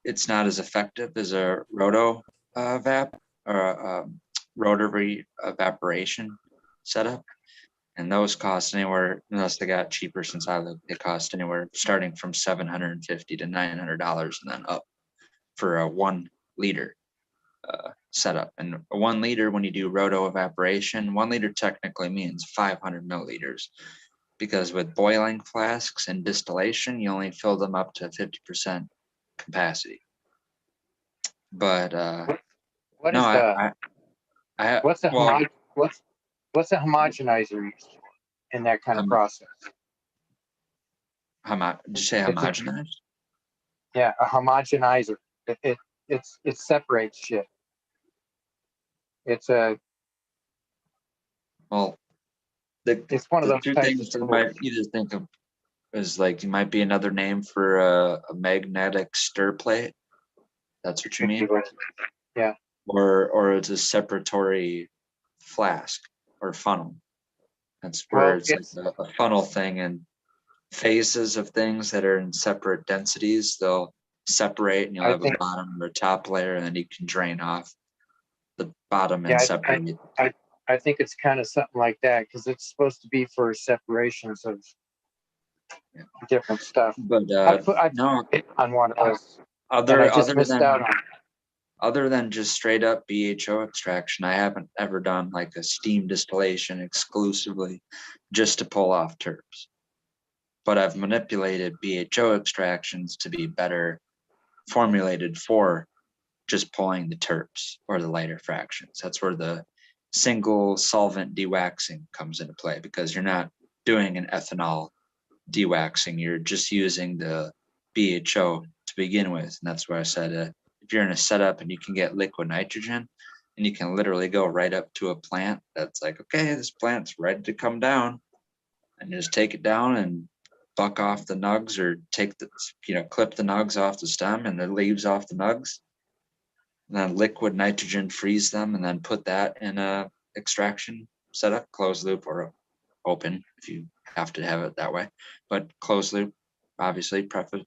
S2: it's not as effective as a roto vap or a rotary evaporation setup. And those cost anywhere, unless they got cheaper since I looked, they cost anywhere starting from $750 to $900 and then up for a 1 liter setup. And a 1 liter, when you do roto evaporation, 1 liter technically means 500 milliliters, because with boiling flasks and distillation, you only fill them up to 50% capacity. But
S3: What
S2: no,
S3: is what's the homogenizer used for in that kind of process?
S2: Did you say homogenized?
S3: Yeah, a homogenizer. It separates shit. It's a
S2: Well,
S3: it's one of those
S2: two
S3: types
S2: things
S3: of
S2: you might either think of as like, it might be another name for a magnetic stir plate. That's what you mean?
S3: Yeah.
S2: Or it's a separatory flask or funnel. That's where it's like a funnel thing, and phases of things that are in separate densities, they'll separate, and you'll have a bottom or a top layer, and then you can drain off the bottom and separate.
S3: I think it's kind of something like that, because it's supposed to be for separations of different stuff.
S2: But
S3: no, on one of those.
S2: Other than just straight up BHO extraction, I haven't ever done like a steam distillation exclusively just to pull off terps. But I've manipulated BHO extractions to be better formulated for just pulling the terps or the lighter fractions. That's where the single solvent dewaxing comes into play, because you're not doing an ethanol dewaxing, you're just using the BHO to begin with. And that's where I said, if you're in a setup and you can get liquid nitrogen, and you can literally go right up to a plant that's like, okay, this plant's ready to come down, and you just take it down and buck off the nugs, or take the, clip the nugs off the stem and the leaves off the nugs, and then liquid nitrogen freeze them, and then put that in a extraction setup, closed loop or open if you have to have it that way, but closed loop, obviously, preferred,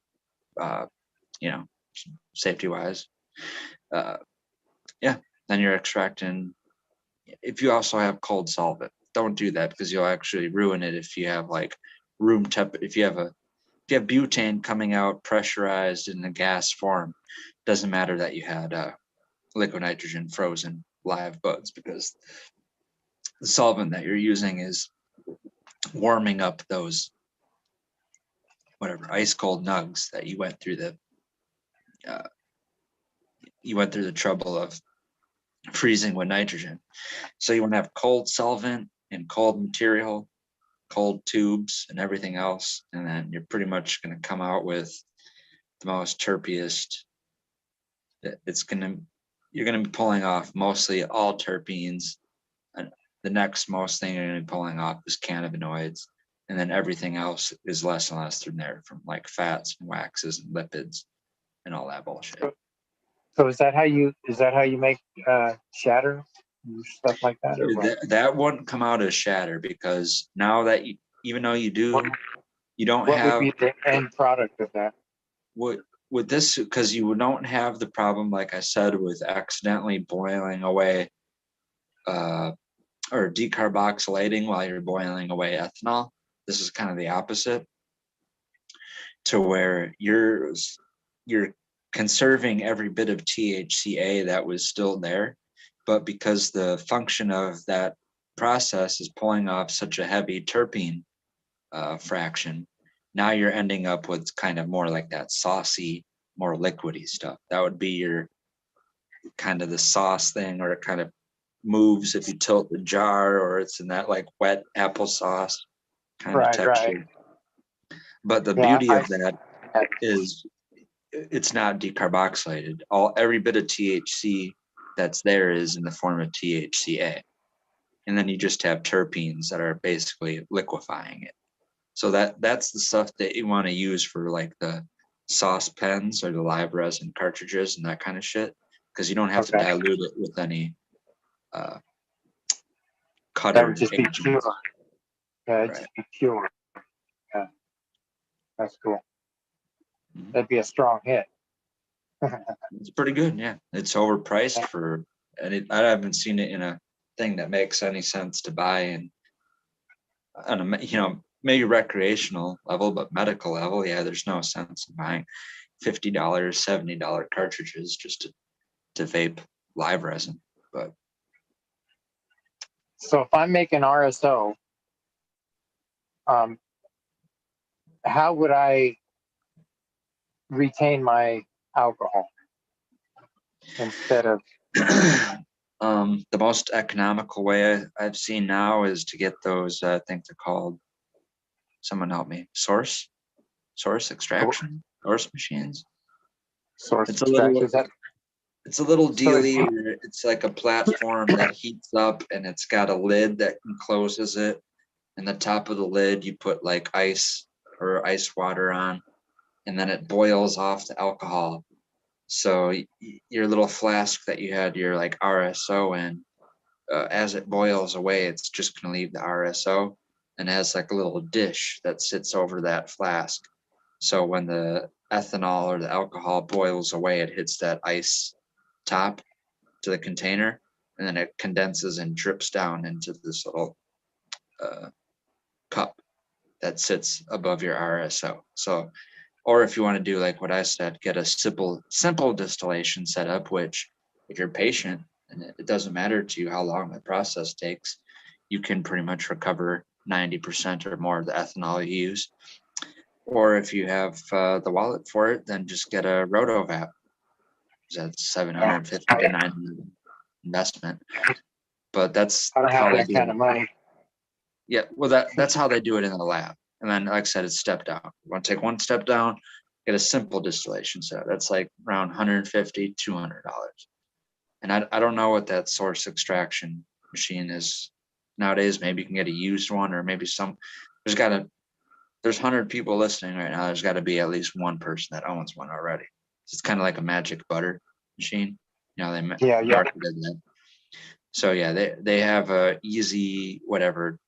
S2: safety wise. Then you're extracting. If you also have cold solvent, don't do that, because you'll actually ruin it. If you have like room temp, if you have butane coming out pressurized in the gas form, doesn't matter that you had liquid nitrogen frozen live buds, because the solvent that you're using is warming up those ice cold nugs that you went through the trouble of freezing with nitrogen. So you want to have cold solvent and cold material, cold tubes and everything else, and then you're pretty much going to come out with the most terpiest. You're going to be pulling off mostly all terpenes, and the next most thing you're going to be pulling off is cannabinoids, and then everything else is less and less through there, from like fats and waxes and lipids and all that bullshit.
S3: So is that how you make shatter and stuff like that, or what?
S2: That wouldn't come out as shatter, because now that even though you do, you don't
S3: What
S2: have
S3: would be the end product of that?
S2: what with this, because you don't have the problem, like I said, with accidentally boiling away or decarboxylating while you're boiling away ethanol. This is kind of the opposite, to where you're conserving every bit of THCA that was still there, but because the function of that process is pulling off such a heavy terpene fraction, now you're ending up with kind of more like that saucy, more liquidy stuff. That would be your kind of the sauce thing, or it kind of moves if you tilt the jar, or it's in that like wet applesauce kind of texture.
S3: Right.
S2: But the beauty of that is it's not decarboxylated. Every bit of THC that's there is in the form of THCA. And then you just have terpenes that are basically liquefying it. So that's the stuff that you want to use for like the sauce pens or the live resin cartridges and that kind of shit, because you don't have to dilute it with any cutter.
S3: That would just be pure. Yeah, it'd just be pure. Yeah, that's cool. That'd be a strong hit.
S2: It's pretty good, yeah. It's overpriced for, and I haven't seen it in a thing that makes any sense to buy, and on a maybe recreational level, but medical level, yeah, there's no sense in buying $50, $70 cartridges just to vape live resin. But
S3: so if I'm making RSO, how would I retain my alcohol instead of
S2: the most economical way I've seen now is to get those, I think they're called, someone help me, source extraction, source machines.
S3: Source
S2: It's a little,
S3: extraction?
S2: it's a little dealy. It's like a platform that heats up, and it's got a lid that encloses it. And the top of the lid, you put like ice or ice water on, and then it boils off the alcohol. So your little flask that you had your like RSO in, as it boils away, it's just going to leave the RSO, and has like a little dish that sits over that flask. So when the ethanol or the alcohol boils away, it hits that ice top to the container, and then it condenses and drips down into this little cup that sits above your RSO. So, or if you want to do like what I said, get a simple distillation setup, which if you're patient and it doesn't matter to you how long the process takes, you can pretty much recover 90% or more of the ethanol you use. Or if you have the wallet for it, then just get a rotovap. That's $750 to $900 investment. But that's
S3: I don't
S2: how
S3: have
S2: they
S3: that
S2: do
S3: kind
S2: it.
S3: of money.
S2: Yeah, well, that's how they do it in the lab. And then, like I said, it's step down. You want to take one step down, get a simple distillation set. That's like around $150, $200. And I don't know what that source extraction machine is nowadays. Maybe you can get a used one, or maybe there's 100 people listening right now. There's got to be at least one person that owns one already. It's kind of like a magic butter machine. They marketed that. So yeah, they have a easy whatever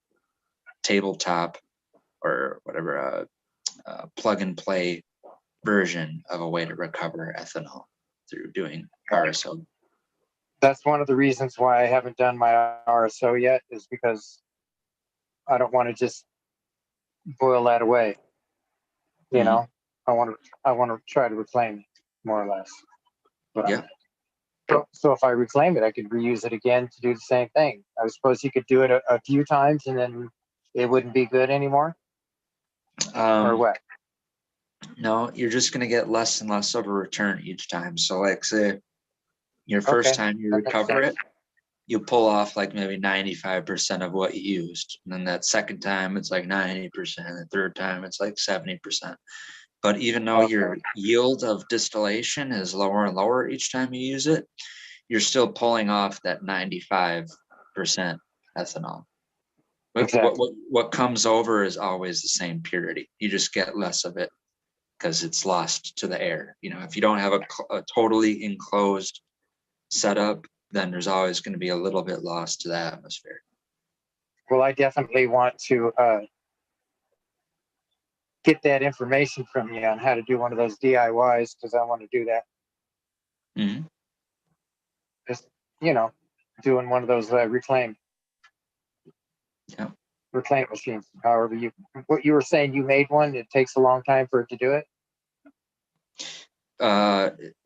S2: tabletop or whatever plug and play version of a way to recover ethanol through doing RSO.
S3: That's one of the reasons why I haven't done my RSO yet, is because I don't want to just boil that away. You know, I want to try to reclaim it, more or less. But
S2: yeah.
S3: So if I reclaim it, I could reuse it again to do the same thing. I suppose you could do it a few times and then it wouldn't be good anymore. Or what?
S2: No, you're just going to get less and less of a return each time. So like say your first time you recover it, you pull off like maybe 95% of what you used. And then that second time it's like 90%. The third time it's like 70%. But even though your yield of distillation is lower and lower each time you use it, you're still pulling off that 95% ethanol.
S3: Exactly.
S2: What comes over is always the same purity. You just get less of it because it's lost to the air. You know, if you don't have a totally enclosed setup, then there's always going to be a little bit lost to the atmosphere.
S3: Well, I definitely want to get that information from you on how to do one of those DIYs because I want to do that.
S2: Mm-hmm.
S3: Just, you know, doing one of those reclaim machines. However, what you were saying, you made one. It takes a long time for it to do it.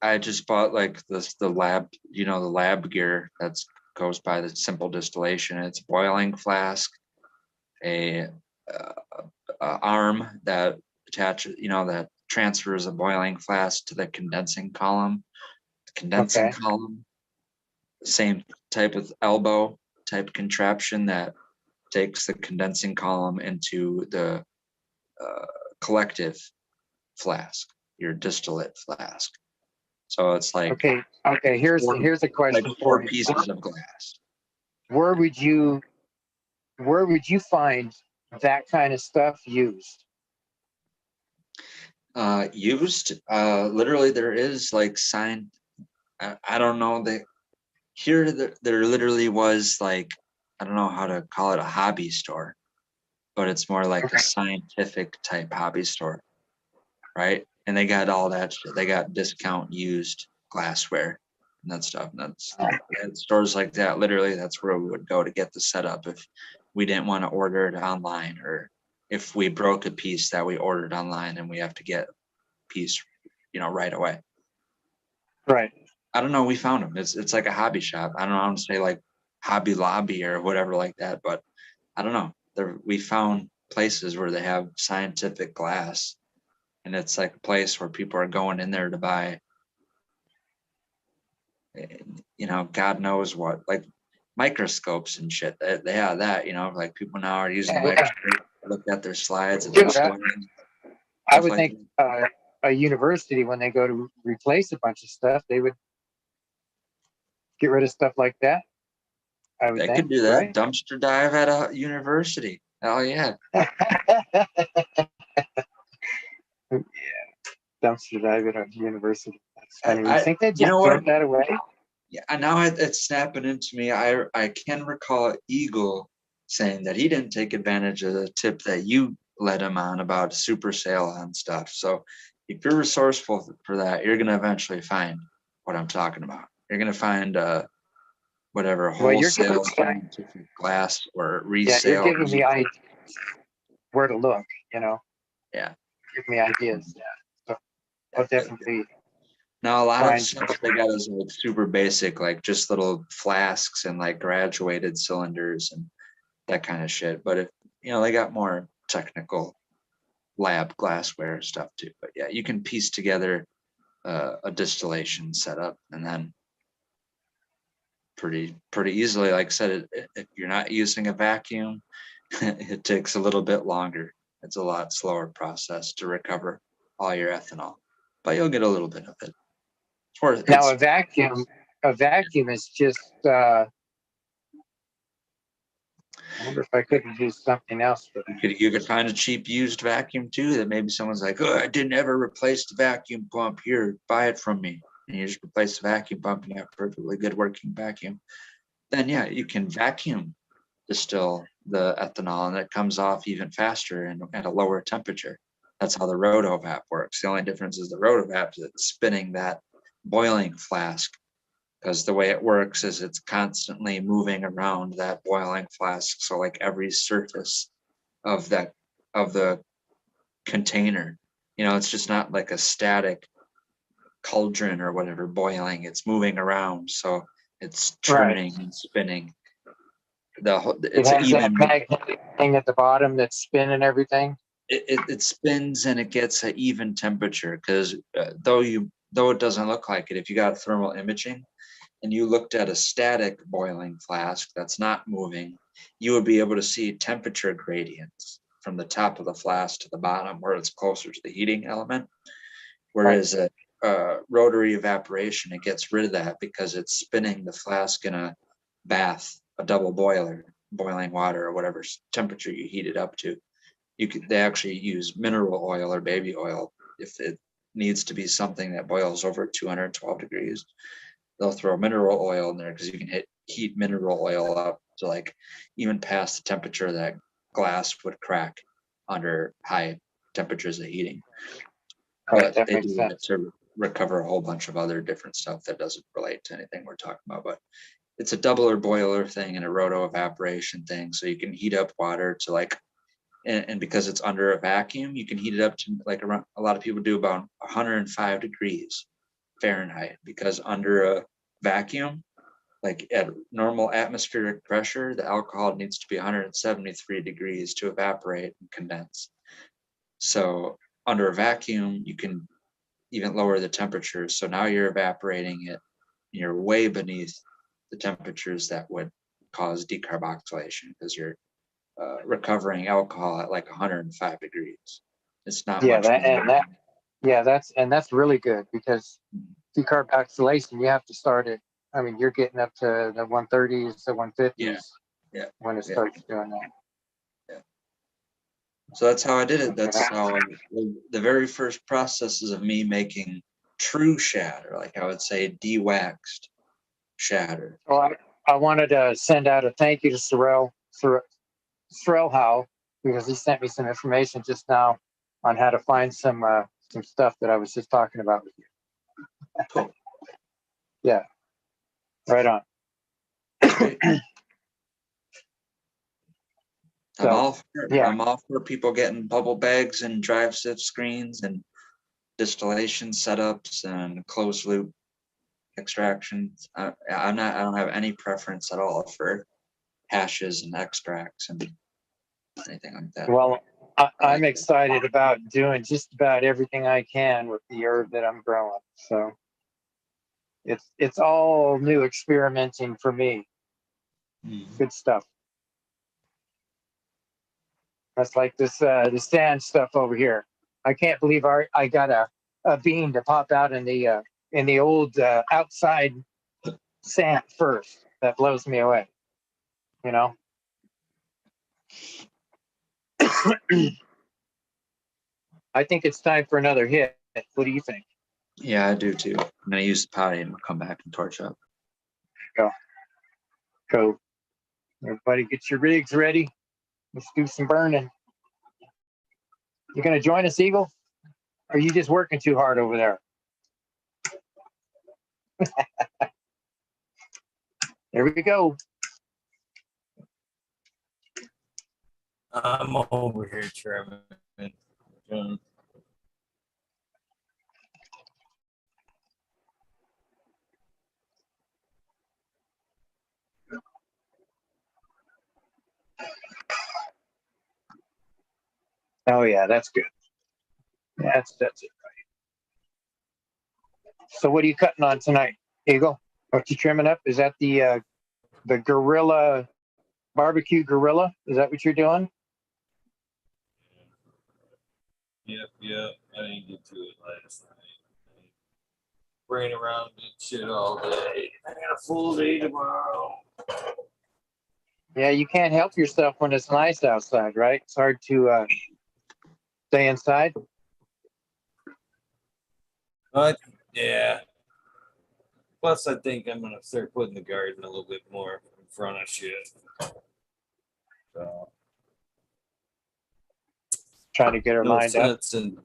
S2: I just bought like the lab, the lab gear that's goes by the simple distillation. It's a boiling flask, a arm that attaches, that transfers a boiling flask to the condensing column. The condensing column, same type of elbow type contraption that takes the condensing column into the collective flask, your distillate flask. So it's like
S3: okay. Here's a question
S2: like
S3: for
S2: 4
S3: you.
S2: pieces of glass.
S3: Where would you find that kind of stuff used?
S2: Literally there is like I don't know, there literally was like, I don't know how to call it, a hobby store, but it's more like a scientific type hobby store, right? And they got all that shit. They got discount used glassware and that stuff. And that's at stores like that. Literally, that's where we would go to get the setup if we didn't want to order it online, or if we broke a piece that we ordered online and we have to get a piece, right away.
S3: Right.
S2: I don't know. We found them. It's like a hobby shop. I don't know how to say, like Hobby Lobby or whatever like that, but I don't know. We found places where they have scientific glass, and it's like a place where people are going in there to buy, God knows what, like microscopes and shit. They have that, like people now are using the microscope to look at their slides and
S3: I would think a university, when they go to replace a bunch of stuff, they would get rid of stuff like that.
S2: They could do that. Right? Dumpster dive at a university. Hell yeah.
S3: Yeah. Dumpster dive at a university. That's funny. You think they'd just throw that away?
S2: Yeah, and now it's snapping into me. I can recall Eagle saying that he didn't take advantage of the tip that you led him on about super sale on stuff. So if you're resourceful for that, you're going to eventually find what I'm talking about. You're going to find whatever wholesale scientific glass or resale.
S3: Yeah, you're giving me ideas where to look,
S2: Yeah.
S3: Give me ideas. Yeah. So I'll definitely.
S2: Now a lot of stuff they got is like super basic, like just little flasks and like graduated cylinders and that kind of shit. But if they got more technical lab glassware stuff too. But yeah, you can piece together a distillation setup, and then pretty easily. Like I said, if you're not using a vacuum, it takes a little bit longer. It's a lot slower process to recover all your ethanol, but you'll get a little bit of it.
S3: Now a vacuum is just. I wonder if I couldn't use something else for that.
S2: You could find a cheap used vacuum too, that maybe someone's like, oh, I didn't ever replace the vacuum pump. Here, buy it from me. And you just replace the vacuum pump and you have a perfectly good working vacuum. Then yeah, you can vacuum distill the ethanol, and it comes off even faster and at a lower temperature. That's how the rotovap works. The only difference is the rotovap is spinning that boiling flask, because the way it works is it's constantly moving around that boiling flask. So like every surface of the container, it's just not like a static cauldron or whatever boiling. It's moving around, so it's turning and spinning. It's
S3: it has
S2: even
S3: that magnetic thing at the bottom that's spinning everything.
S2: It spins and it gets an even temperature, because though it doesn't look like it, if you got thermal imaging and you looked at a static boiling flask that's not moving, you would be able to see temperature gradients from the top of the flask to the bottom where it's closer to the heating element. Whereas rotary evaporation, it gets rid of that because it's spinning the flask in a bath, a double boiler, boiling water or whatever temperature you heat it up to. They actually use mineral oil or baby oil if it needs to be something that boils over 212 degrees. They'll throw mineral oil in there because you can heat mineral oil up to like even past the temperature that glass would crack under high temperatures of heating.
S3: Right,
S2: But
S3: that
S2: they
S3: makes
S2: do
S3: sense.
S2: that to recover a whole bunch of other different stuff that doesn't relate to anything we're talking about. But it's a doubler boiler thing and a roto evaporation thing. So you can heat up water to like, and because it's under a vacuum, you can heat it up to like around, a lot of people do about 105 degrees Fahrenheit, because under a vacuum, like at normal atmospheric pressure, the alcohol needs to be 173 degrees to evaporate and condense. So under a vacuum, you can even lower the temperature. So now you're evaporating it, and you're way beneath the temperatures that would cause decarboxylation, because you're recovering alcohol at like 105 degrees. It's not
S3: Yeah,
S2: much more.
S3: that's really good, because decarboxylation, you have to start it. I mean, you're getting up to the 130s, the 150s
S2: Yeah.
S3: when it starts doing that.
S2: So that's how I did it. That's how the very first processes of me making true shatter, like I would say de-waxed shatter.
S3: Well, I wanted to send out a thank you to Sorrel Howe, because he sent me some information just now on how to find some stuff that I was just talking about with you.
S2: Cool.
S3: Yeah, right on.
S2: Great.
S3: So,
S2: I'm all for people getting bubble bags and drive sift screens and distillation setups and closed loop extractions. I don't have any preference at all for hashes and extracts and anything like that.
S3: Well, I'm excited about doing just about everything I can with the herb that I'm growing. So it's all new experimenting for me. Good stuff. That's like this the sand stuff over here. I can't believe I got a bean to pop out in the old outside sand first. That blows me away. You know. I think it's time for another hit. What do you think?
S2: Yeah, I do too. I'm gonna use the potty and we'll come back and torch up.
S3: Go. Everybody get your rigs ready. Let's do some burning. You gonna join us, Eagle? Or are you just working too hard over there? There we go.
S1: I'm over here trimming.
S3: Oh yeah, that's good. That's it. Right. So what are you cutting on tonight, Eagle? What you trimming up? Is that the gorilla barbecue gorilla? Is that what you're doing?
S1: Yep. I didn't get to it last night. Brain around and shit all day. I got a full day tomorrow.
S3: Yeah, you can't help yourself when it's nice outside, right? It's hard to stay inside.
S1: But yeah. Plus, I think I'm gonna start putting the garden a little bit more in front of shit. So
S3: Trying to get her
S1: no
S3: lined up.
S1: sense in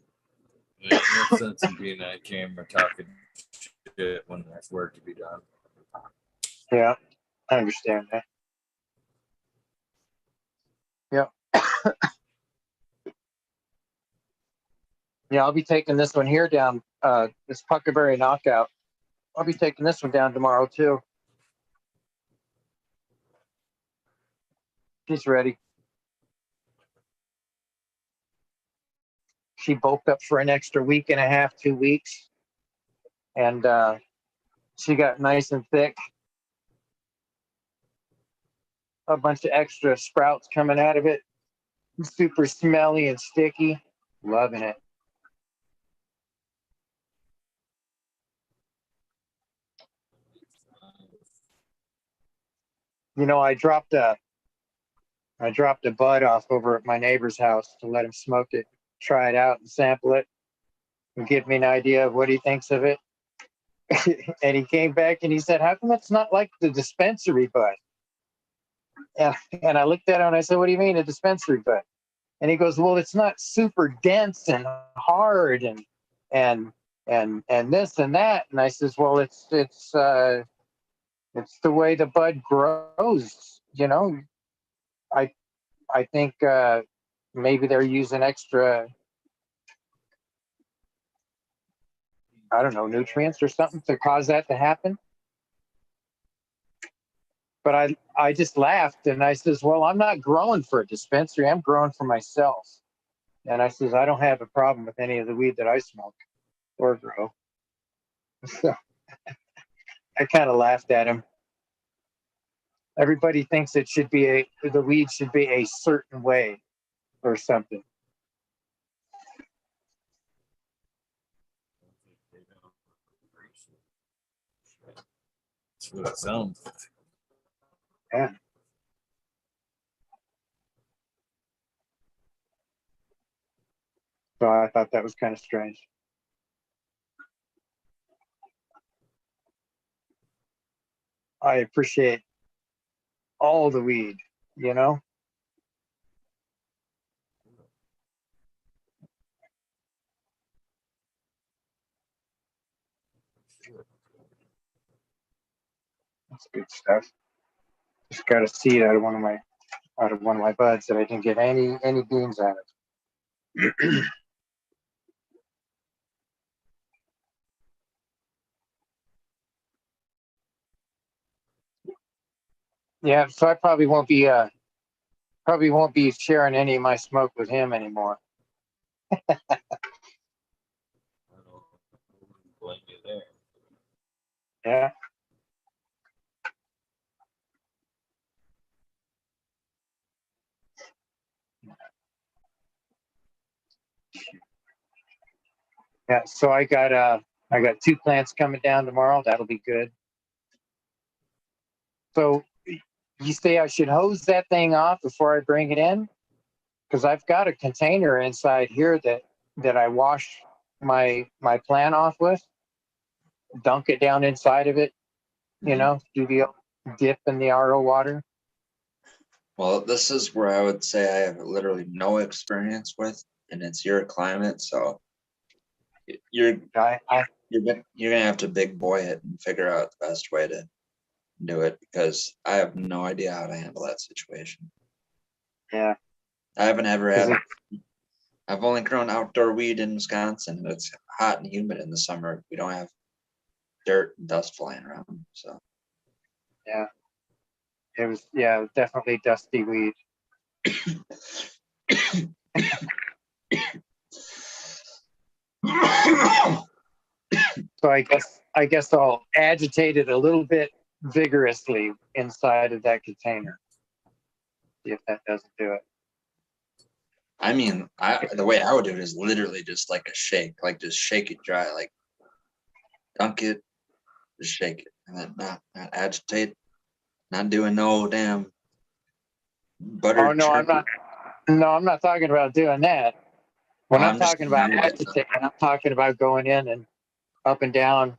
S1: no sense in being on camera talking shit when there's work to be done.
S3: Yeah, I understand that. Yep. Yeah, I'll be taking this one here down, this Puckerberry Knockout. I'll be taking this one down tomorrow too. She's ready. She bulked up for an extra week and a half, 2 weeks. And she got nice and thick. A bunch of extra sprouts coming out of it. Super smelly and sticky. Loving it. You know, I dropped a I dropped a bud off over at my neighbor's house to let him smoke it, try it out and sample it and give me an idea of what he thinks of it. And he came back and he said, how come it's not like the dispensary bud? And I looked at him and I said, what do you mean a dispensary bud? And he goes, well, it's not super dense and hard and this and that. And I says, well, it's the way the bud grows, you know. I think maybe they're using extra, I don't know, nutrients or something to cause that to happen. But I just laughed and I says, well, I'm not growing for a dispensary. I'm growing for myself. And I says, I don't have a problem with any of the weed that I smoke or grow. So I kind of laughed at him. Everybody thinks it should be the weed should be a certain way or something.
S1: That's what it sounds like.
S3: Yeah. So I thought that was kind of strange. I appreciate all the weed, you know? That's good stuff. Just got a seed out of one of my buds that I didn't get any beans out of. Yeah, so I probably won't be sharing any of my smoke with him anymore.
S1: I don't blame you there.
S3: Yeah. Yeah, so I got 2 plants coming down tomorrow. That'll be good. So you say I should hose that thing off before I bring it in? Because I've got a container inside here that I wash my plant off with, dunk it down inside of it, you know, do the dip in the RO water.
S2: Well, this is where I would say I have literally no experience with, and it's your climate, so you're gonna have to big boy it and figure out the best way to do it, because I have no idea how to handle that situation.
S3: Yeah.
S2: I haven't ever had. I've only grown outdoor weed in Wisconsin, and it's hot and humid in the summer. We don't have dirt and dust flying around, so.
S3: Yeah. It was definitely dusty weed. So I guess I'll agitate it a little bit vigorously inside of that container. See if that doesn't do it.
S2: I mean, the way I would do it is literally just like a shake, like just shake it dry, like dunk it, just shake it, and then not agitate, not doing no damn butter.
S3: Oh no, I'm not talking about doing that. When I'm talking about agitating, I'm talking about going in and up and down.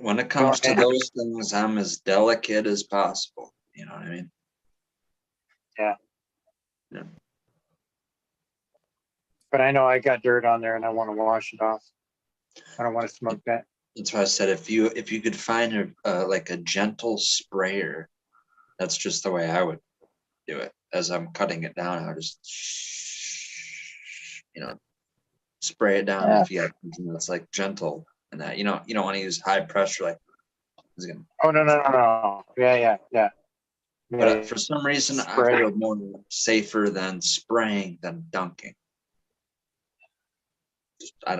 S2: When it comes to those things, I'm as delicate as possible. You know what I mean?
S3: Yeah.
S2: Yeah.
S3: But I know I got dirt on there and I want to wash it off. I don't want to smoke that.
S2: That's why I said if you could find like a gentle sprayer, that's just the way I would do it. As I'm cutting it down, I would just spray it down.
S3: Yeah.
S2: If you got something that's like gentle and that you don't want to use high pressure like.
S3: Oh no. Yeah.
S2: But for some reason, I feel more safer than spraying than dunking.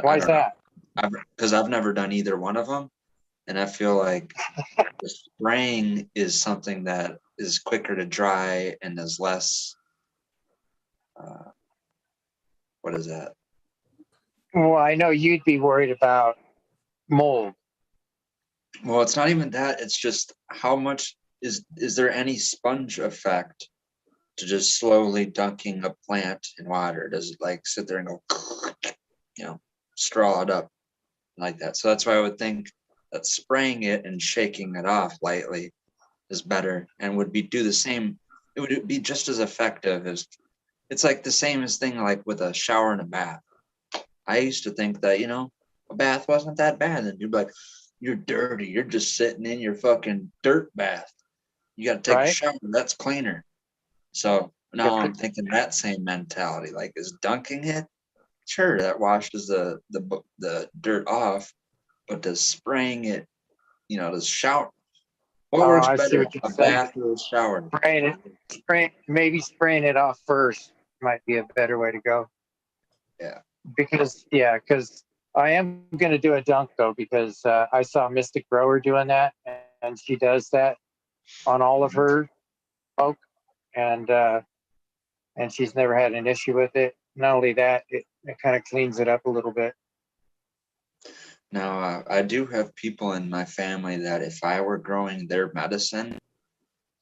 S3: Why is that?
S2: Because I've never done either one of them, and I feel like the spraying is something that is quicker to dry and is less. What is that?
S3: Well, I know you'd be worried about mold.
S2: Well, it's not even that. It's just how much is there any sponge effect to just slowly dunking a plant in water? Does it like sit there and go, straw it up like that? So that's why I would think that spraying it and shaking it off lightly is better and would do the same. It would be just as effective as, it's like the same as thing like with a shower and a bath. I used to think that, a bath wasn't that bad. And you'd be like, you're dirty. You're just sitting in your fucking dirt bath. You got to take a shower. That's cleaner. So now I'm thinking that same mentality, like, is dunking it? Sure, that washes the dirt off, but does spraying it, does shower? What works better, a bath or a shower?
S3: Spraying it off first might be a better way to go.
S2: Yeah.
S3: Because I am going to do a dunk though, because I saw Mystic Grower doing that, and she does that on all of her oak, and she's never had an issue with it. Not only that, it kind of cleans it up a little bit.
S2: Now, I do have people in my family that if I were growing their medicine,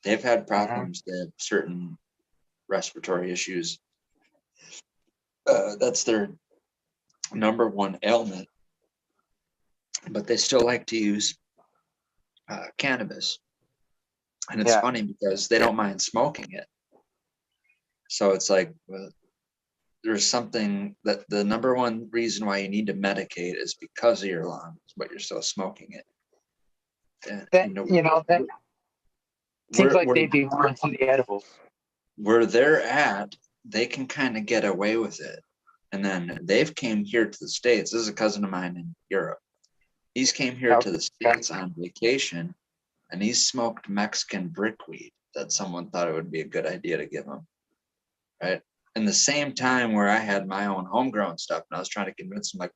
S2: they've had problems. They have certain respiratory issues. That's their number one ailment. But they still like to use cannabis. And it's funny because they don't mind smoking it. So it's like, there's something that the number one reason why you need to medicate is because of your lungs, but you're still smoking it. And,
S3: that seems like they'd be more into the edibles.
S2: Where they're at, they can kind of get away with it. And then they've came here to the States. This is a cousin of mine in Europe. He's came here to the States on vacation, and he's smoked Mexican brickweed that someone thought it would be a good idea to give him. Right? In the same time where I had my own homegrown stuff, and I was trying to convince him, like,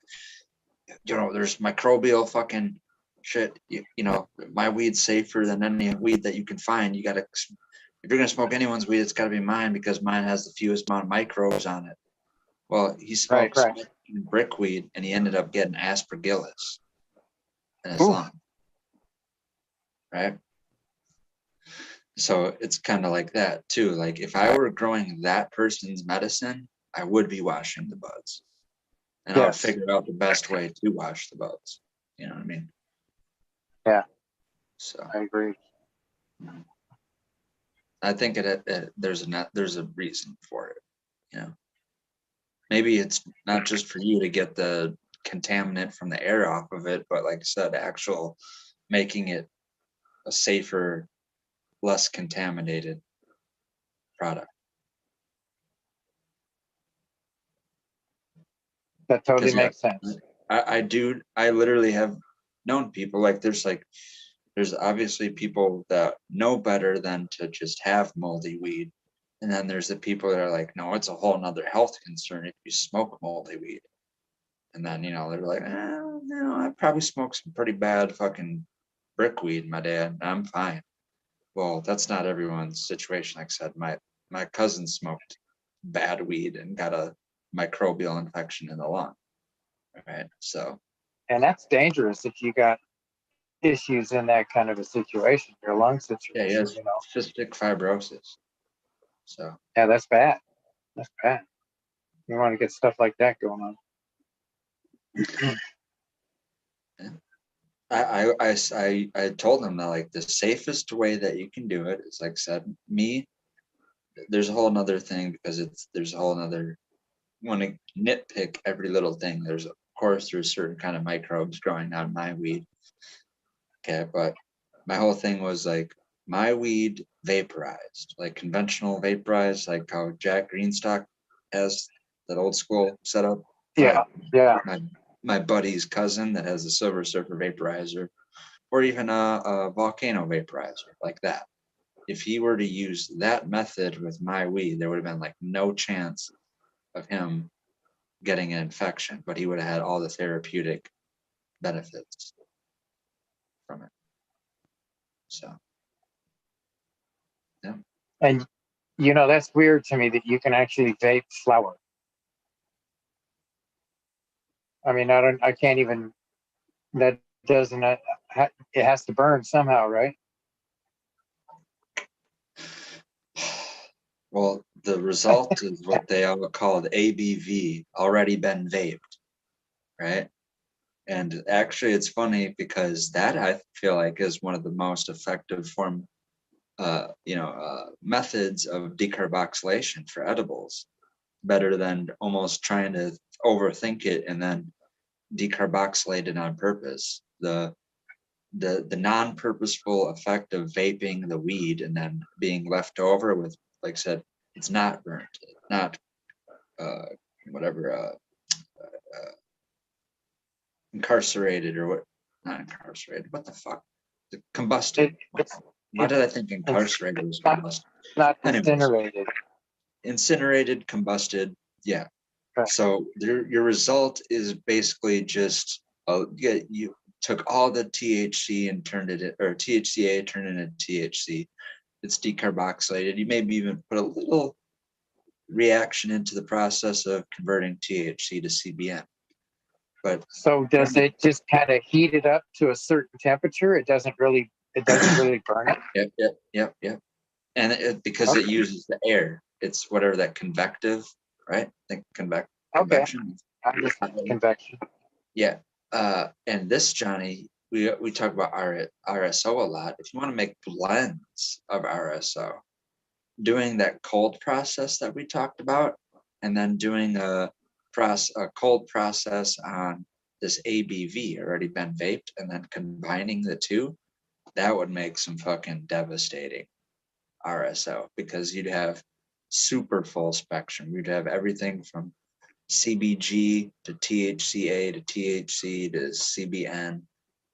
S2: there's microbial fucking shit. My weed's safer than any weed that you can find. You gotta, if you're gonna smoke anyone's weed, it's gotta be mine because mine has the fewest amount of microbes on it. Well, he smoked brickweed, and he ended up getting aspergillus in his lung. Right? So it's kind of like that too. Like if I were growing that person's medicine, I would be washing the buds, and I would figure out the best way to wash the buds. You know what I mean?
S3: Yeah.
S2: So
S3: I agree.
S2: I think there's a reason for it. Maybe it's not just for you to get the contaminant from the air off of it, but like I said, actual making it a safer, less contaminated product.
S3: That totally makes sense.
S2: I literally have known people, like there's obviously people that know better than to just have moldy weed. And then there's the people that are like, no, it's a whole nother health concern if you smoke moldy weed. And then, they're like, I probably smoked some pretty bad fucking brickweed, my dad. I'm fine. Well, that's not everyone's situation. Like I said, my cousin smoked bad weed and got a microbial infection in the lung. Right. So.
S3: And that's dangerous if you got issues in that kind of a situation, your lung situation.
S2: Yeah, cystic fibrosis. So.
S3: Yeah, that's bad. That's bad. You want to get stuff like that going on.
S2: I told them that like the safest way that you can do it is, like I said, there's a whole nother thing because there's a whole nother, want to nitpick every little thing. There's certain kind of microbes growing on my weed. Okay, but my whole thing was like my weed vaporized, like conventional vaporized, like how Jack Greenstock has that old school setup.
S3: Yeah.
S2: My buddy's cousin that has a Silver Surfer vaporizer, or even a volcano vaporizer like that. If he were to use that method with my weed, there would have been like no chance of him getting an infection, but he would have had all the therapeutic benefits from it. So, yeah.
S3: And that's weird to me that you can actually vape flower. I mean, I can't even, that doesn't, it has to burn somehow, right?
S2: Well, the result is what they all call ABV, already been vaped, right? And actually, it's funny because that I feel like is one of the most effective methods of decarboxylation for edibles, better than almost trying to overthink it and then decarboxylate it on purpose. The non-purposeful effect of vaping the weed and then being left over with, like I said, it's not burnt, not uh, whatever incarcerated or what, not incarcerated, what the fuck, the combusted.
S3: It's
S2: Why did I think
S3: it's
S2: incarcerated was
S3: not,
S2: combusted?
S3: not
S2: Anyways,
S3: incinerated.
S2: incinerated, combusted, yeah.
S3: Right.
S2: So your result is basically just you took all the THC and turned it, or THCA turned it into THC. It's decarboxylated. You maybe even put a little reaction into the process of converting THC to CBN. But
S3: So does it just kind of heat it up to a certain temperature? It doesn't really burn it.
S2: Yep. And because it uses the air, it's whatever that convective, right? I think
S3: Okay.
S2: convection.
S3: I'm just convection.
S2: Yeah. And this, Johnny, we talk about RSO a lot. If you want to make blends of RSO, doing that cold process that we talked about, and then doing a cold process on this ABV already been vaped, and then combining the two, that would make some fucking devastating RSO, because you'd have super full spectrum. You'd have everything from CBG to THCA to THC to CBN,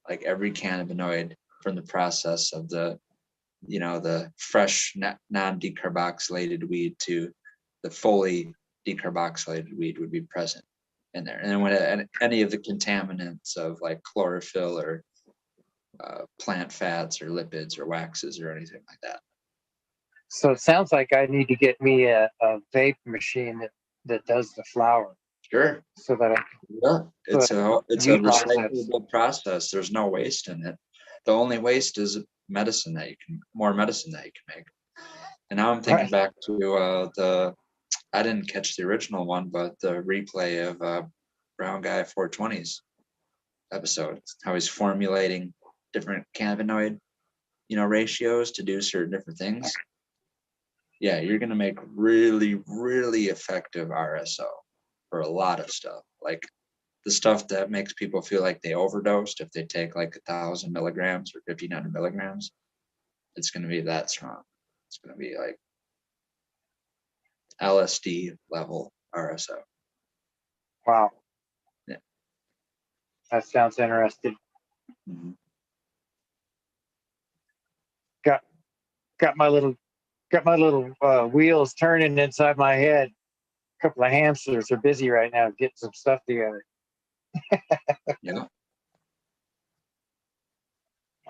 S2: like every cannabinoid from the process of the fresh non-decarboxylated weed to the fully decarboxylated weed would be present in there. And then when any of the contaminants of like chlorophyll or plant fats or lipids or waxes or anything like that.
S3: So it sounds like I need to get me a vape machine that does the flower.
S2: Sure.
S3: So that
S2: it's a recyclable process. There's no waste in it. The only waste is more medicine that you can make. And now I'm thinking back to I didn't catch the original one, but the replay of Brown Guy 420's episode, how he's formulating different cannabinoid, ratios to do certain different things. Yeah, you're gonna make really, really effective RSO for a lot of stuff. Like the stuff that makes people feel like they overdosed if they take like 1,000 milligrams or 1,500 milligrams, it's gonna be that strong. It's gonna be like LSD level RSO.
S3: Wow.
S2: Yeah.
S3: That sounds interesting.
S2: Mm-hmm.
S3: Got my little wheels turning inside my head. A couple of hamsters are busy right now getting some stuff together.
S2: Yeah.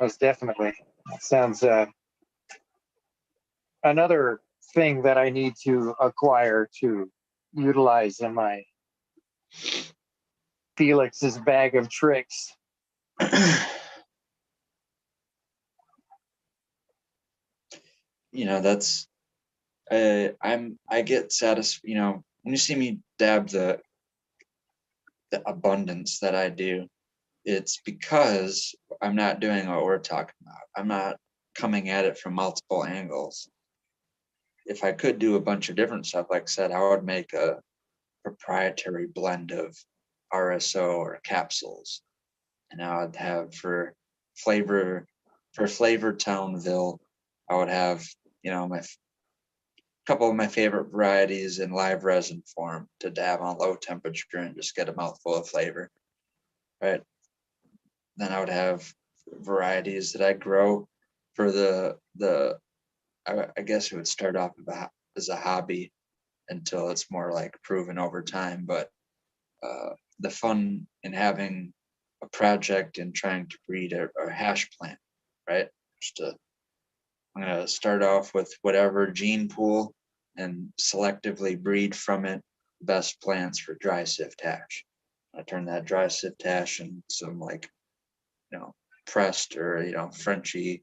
S3: Most definitely. That sounds another thing that I need to acquire to utilize in my Felix's bag of tricks.
S2: That's I get satisfied, when you see me dab the abundance that I do, it's because I'm not doing what we're talking about. I'm not coming at it from multiple angles. If I could do a bunch of different stuff, like I said, I would make a proprietary blend of RSO or capsules. And I would have for Flavortownville, I would have, my couple of my favorite varieties in live resin form to dab on low temperature and just get a mouthful of flavor. Right. Then I would have varieties that I grow for I guess it would start off as a hobby until it's more like proven over time. But the fun in having a project and trying to breed a hash plant, right? I'm going to start off with whatever gene pool and selectively breed from it the best plants for dry sift hash. I turn that dry sift hash into some pressed or, Frenchy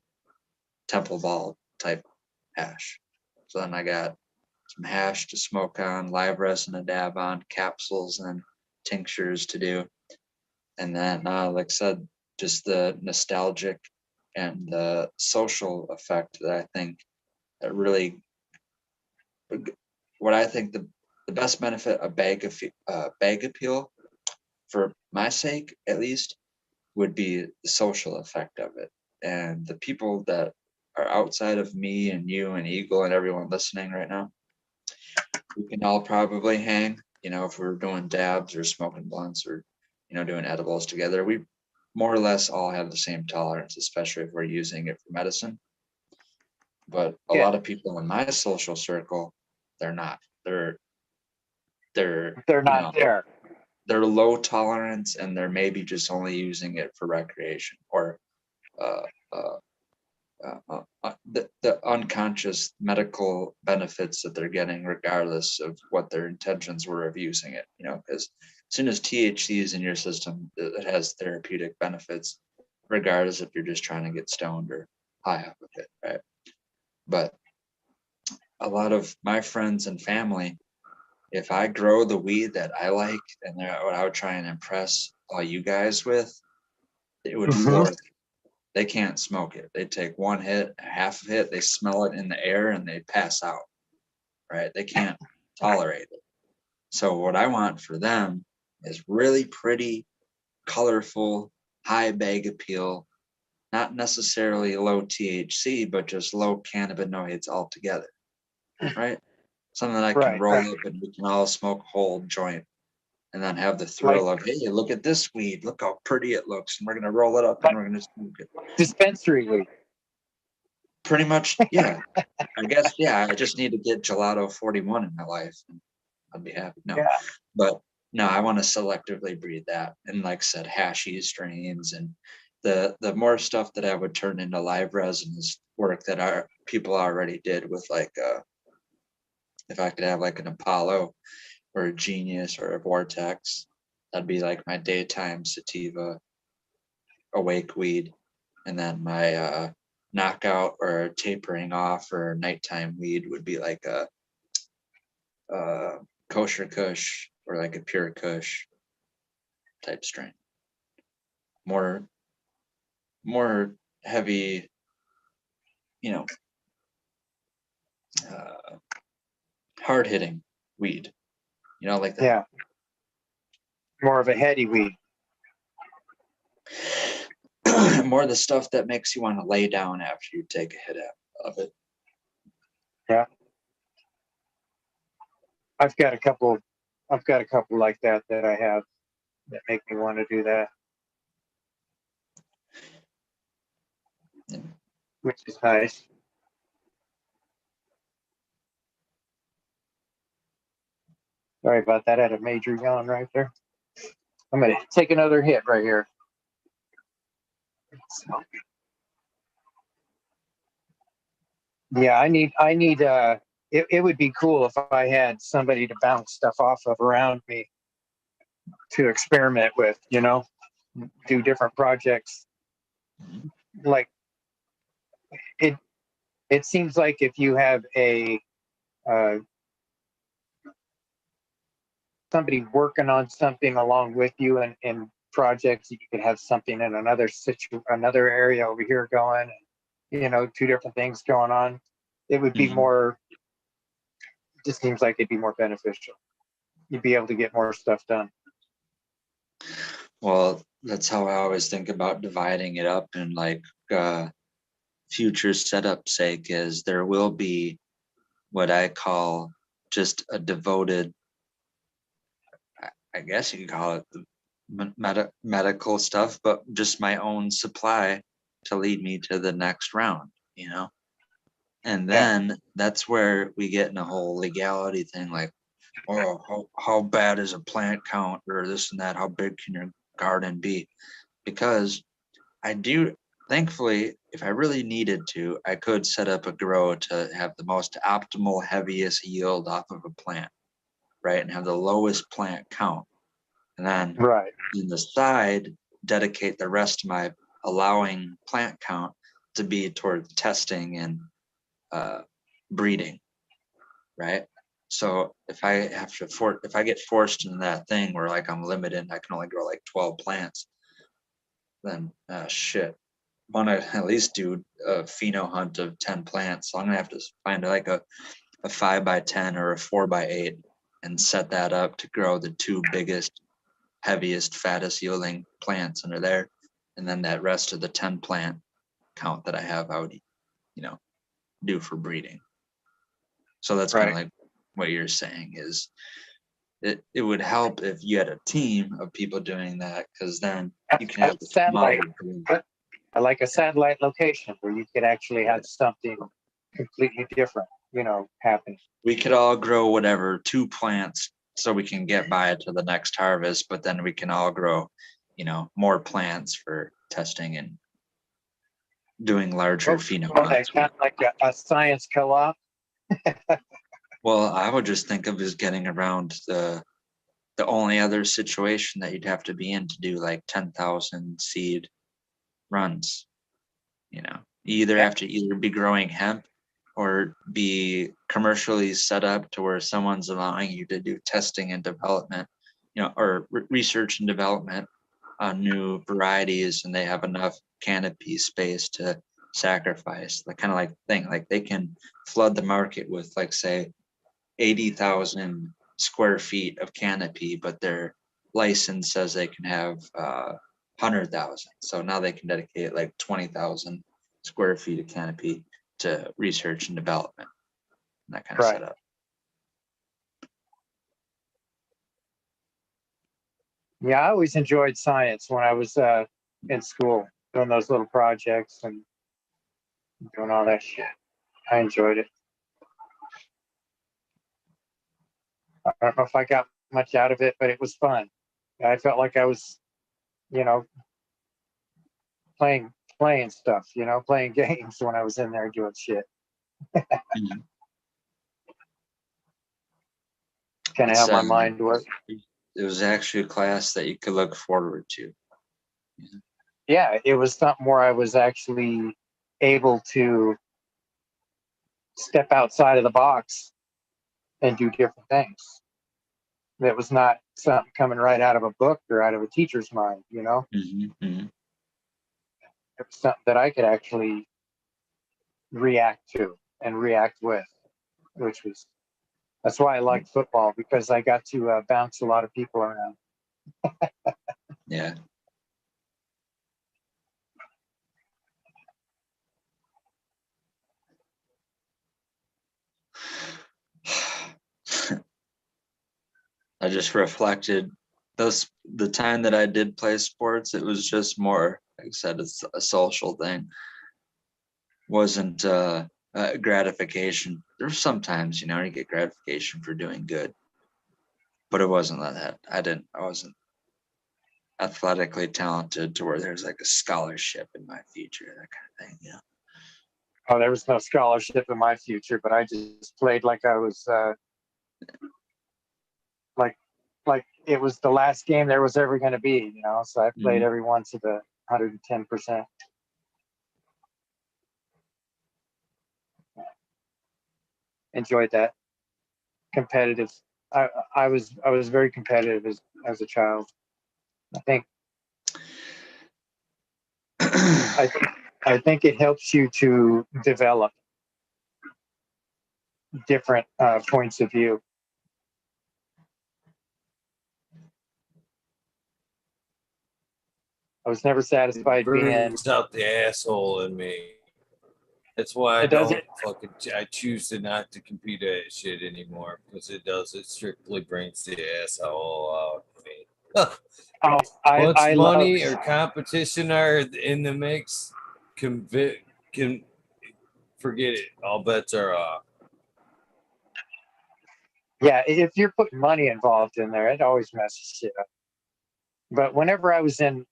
S2: temple ball type hash. So then I got some hash to smoke on, live resin to dab on, capsules and tinctures to do. And then, like I said, just the nostalgic and the social effect that I think that really, what I think the best benefit of bag appeal, for my sake at least, would be the social effect of it. And the people that are outside of me and you and Eagle and everyone listening right now, we can all probably hang, if we're doing dabs or smoking blunts or, doing edibles together. We more or less all have the same tolerance, especially if we're using it for medicine. But a lot of people in my social circle, they're not. They're
S3: not there.
S2: They're low tolerance, and they're maybe just only using it for recreation or the unconscious medical benefits that they're getting, regardless of what their intentions were of using it. Because as soon as THC is in your system, it has therapeutic benefits, regardless if you're just trying to get stoned or high off of it, right? But a lot of my friends and family, if I grow the weed that I like and what I would try and impress all you guys with, it would floor them. They can't smoke it. They take one hit, half of it, they smell it in the air and they pass out, right? They can't tolerate it. So what I want for them is really pretty, colorful, high bag appeal, not necessarily low THC, but just low cannabinoids altogether, right? Something that I can roll up and we can all smoke a whole joint and then have the thrill of, hey, look at this weed. Look how pretty it looks. And we're going to roll it up and we're going to smoke it.
S3: Dispensary weed.
S2: Pretty much, yeah. I guess, yeah, I just need to get Gelato 41 in my life and I'd be happy. No, but no, I want to selectively breed that. And like I said, hashy strains and the more stuff that I would turn into live resin is work that our people already did with like, if I could have like an Apollo or a Genius or a Vortex, that'd be like my daytime sativa awake weed. And then my knockout or tapering off or nighttime weed would be like a kosher kush or like a pure kush type strain. More heavy, hard hitting weed, like that.
S3: Yeah. More of a heady weed.
S2: More the stuff that makes you want to lay down after you take a hit of it.
S3: Yeah. I've got a couple like that I have that make me want to do that.
S2: Yeah.
S3: Which is nice. Sorry about that. I had a major yawn right there. I'm going to take another hit right here. Yeah, I need it would be cool if I had somebody to bounce stuff off of around me to experiment with, do different projects. Like it seems like if you have a somebody working on something along with you and projects, you could have something in another area over here going, two different things going on. It would be more, just seems like it'd be more beneficial. You'd be able to get more stuff done.
S2: Well, that's how I always think about dividing it up in like future setup sake, is there will be what I call just a devoted, I guess you could call it the medical stuff, but just my own supply to lead me to the next round, and then that's where we get in a whole legality thing, like, oh, how bad is a plant count or this and that? How big can your garden be? Because I do, thankfully, if I really needed to, I could set up a grow to have the most optimal, heaviest yield off of a plant, right? And have the lowest plant count. And then in the side, dedicate the rest of my allowing plant count to be towards testing and breeding, right? So if I if I get forced into that thing where like I'm limited, I can only grow like 12 plants, then shit. I want to at least do a pheno hunt of 10 plants. So I'm gonna have to find like a 5x10 or a 4x8 and set that up to grow the two biggest, heaviest, fattest yielding plants under there. And then that rest of the 10 plant count that I have, I would, do for breeding. So that's kind of like what you're saying is it would help if you had a team of people doing that, because then you can have a
S3: satellite. I like a satellite location where you could actually have something completely different, happen.
S2: We could all grow whatever 2 plants so we can get by to the next harvest, but then we can all grow, more plants for testing and doing larger phenotypes.
S3: Kind of like a science co-op.
S2: Well, I would just think of as getting around the only other situation that you'd have to be in to do like 10,000 seed runs. You either have to either be growing hemp or be commercially set up to where someone's allowing you to do testing and development, or research and development on new varieties, and they have enough canopy space to sacrifice. The kind of like thing, like they can flood the market with like say 80,000 square feet of canopy, but their license says they can have 100,000. So now they can dedicate like 20,000 square feet of canopy to research and development, and that kind of setup.
S3: Yeah, I always enjoyed science when I was in school, doing those little projects and doing all that shit. I enjoyed it. I don't know if I got much out of it, but it was fun. I felt like I was, playing stuff, playing games when I was in there doing shit.
S2: Mm-hmm.
S3: Kind of how my mind worked.
S2: It was actually a class that you could look forward to.
S3: Yeah, it was something where I was actually able to step outside of the box and do different things. That was not something coming right out of a book or out of a teacher's mind,
S2: Mm-hmm. Mm-hmm.
S3: It was something that I could actually react to and react with, that's why I liked football, because I got to bounce a lot of people around.
S2: Yeah. I just reflected the time that I did play sports, it was just more, like I said, it's a social thing. Wasn't gratification. There's sometimes, you get gratification for doing good, but it wasn't like that. I wasn't athletically talented to where there's like a scholarship in my future, that kind of thing,
S3: Oh, there was no scholarship in my future, but I just played like I was like it was the last game there was ever going to be, so I played every one to the 110%. Enjoyed that. Competitive. I was very competitive as a child. I think it helps you to develop different points of view. I was never satisfied being
S1: Brings out the asshole in me. That's why I choose to not to compete at shit anymore, because it strictly brings the asshole out of me. Once money or competition are in the mix, can forget it. All bets are off.
S3: Yeah, if you're putting money involved in there, it always messes shit up. But whenever I was in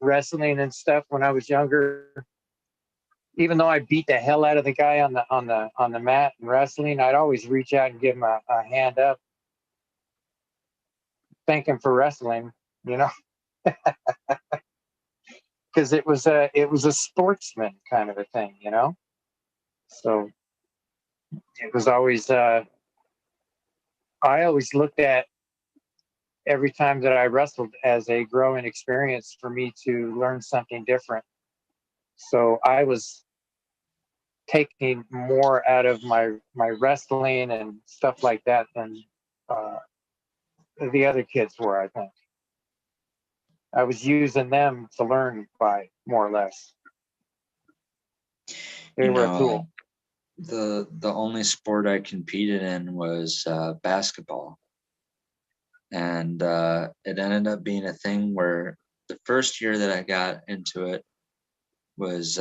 S3: wrestling and stuff when I was younger, even though I beat the hell out of the guy on the mat in wrestling, I'd always reach out and give him a hand up, thank him for wrestling, because it was a sportsman kind of a thing, So it was always I always looked at every time that I wrestled as a growing experience for me to learn something different. So I was taking more out of my wrestling and stuff like that than uh, the other kids were. I think I was using them to learn by, more or less. They
S2: You
S3: were a
S2: know,
S3: tool.
S2: the only sport I competed in was basketball, and it ended up being a thing where the first year that I got into it was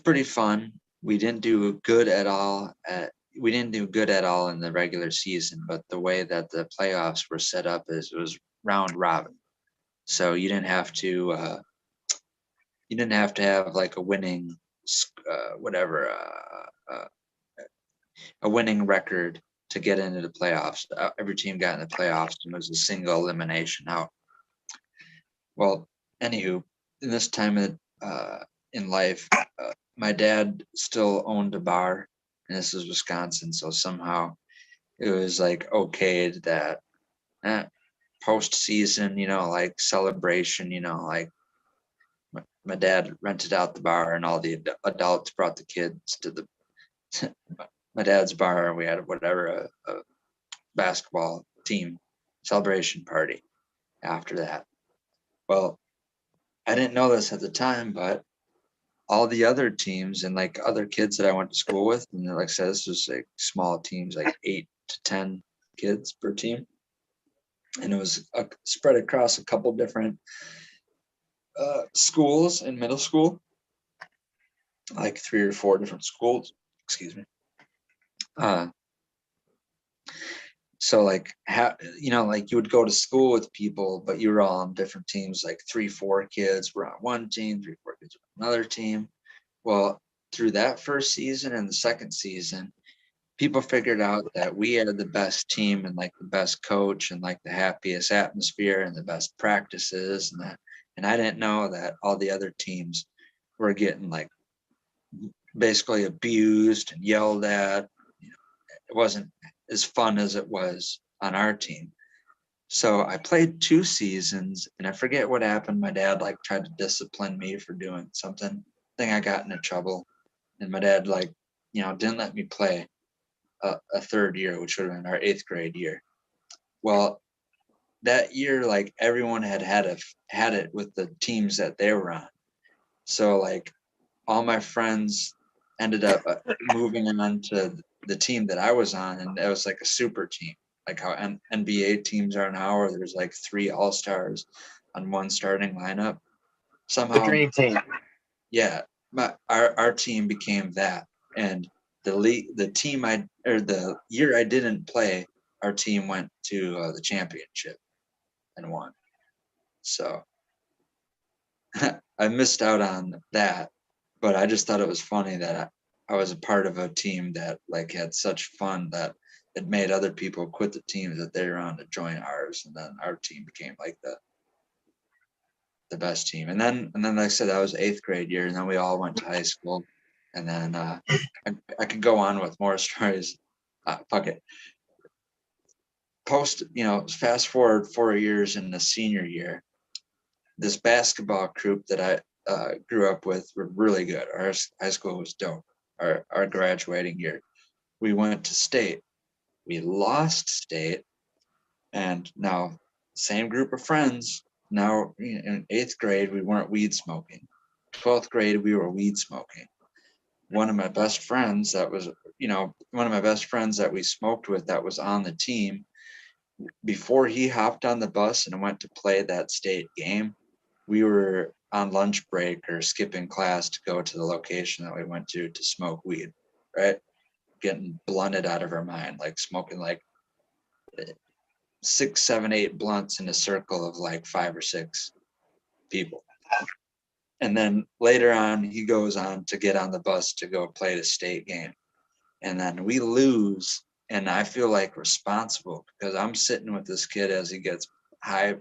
S2: pretty fun. We didn't do good at all in the regular season, but the way that the playoffs were set up is it was round robin. So you didn't have to have like a winning whatever a winning record to get into the playoffs. Every team got in the playoffs and it was a single elimination out. Well, anywho, in this time in life, my dad still owned a bar, and this is Wisconsin, so somehow it was like okayed that postseason, like celebration, like my dad rented out the bar, and all the adults brought the kids to the my dad's bar, and we had whatever a basketball team celebration party after that. Well, I didn't know this at the time, but all the other teams and like other kids that I went to school with, and like I said, this was like small teams, like 8 to 10 kids per team, and it was spread across a couple different schools in middle school, like 3 or 4 different schools. Excuse me. So like like you would go to school with people, but you were all on different teams. Like 3, 4 kids were on one team, 3, 4 kids were on another team. Well, through that first season and the second season, people figured out that we had the best team and like the best coach and like the happiest atmosphere and the best practices and that. And I didn't know that all the other teams were getting like basically abused and yelled at. It wasn't as fun as it was on our team. So I played 2 seasons, and I forget what happened. My dad like tried to discipline me for doing something. I think I got into trouble, and my dad didn't let me play a third year, which would have been our 8th grade year. Well, that year, like everyone had it with the teams that they were on. So like all my friends ended up moving on to the team that I was on, and it was like a super team, like how NBA teams are now, where there's like 3 all-stars on one starting lineup. Somehow,
S3: The dream team.
S2: yeah, our team became that, and the year I didn't play, our team went to the championship and won. So I missed out on that, but I just thought it was funny that I was a part of a team that like had such fun that it made other people quit the teams that they were on to join ours, and then our team became like the best team. And then like I said, that was 8th grade year, and then we all went to high school, and then I could go on with more stories. Fuck it. Fast forward 4 years in the senior year, this basketball group that I grew up with were really good. Our high school was dope. Our graduating year, we went to state. We lost state, and now same group of friends. Now in 8th grade, we weren't weed smoking. 12th grade, we were weed smoking. One of my best friends that we smoked with that was on the team, before he hopped on the bus and went to play that state game, we were on lunch break or skipping class to go to the location that we went to smoke weed, right? Getting blunted out of our mind, like smoking like 6, 7, 8 blunts in a circle of like 5 or 6 people. And then later on, he goes on to get on the bus to go play the state game. And then we lose, and I feel like responsible because I'm sitting with this kid as he gets high,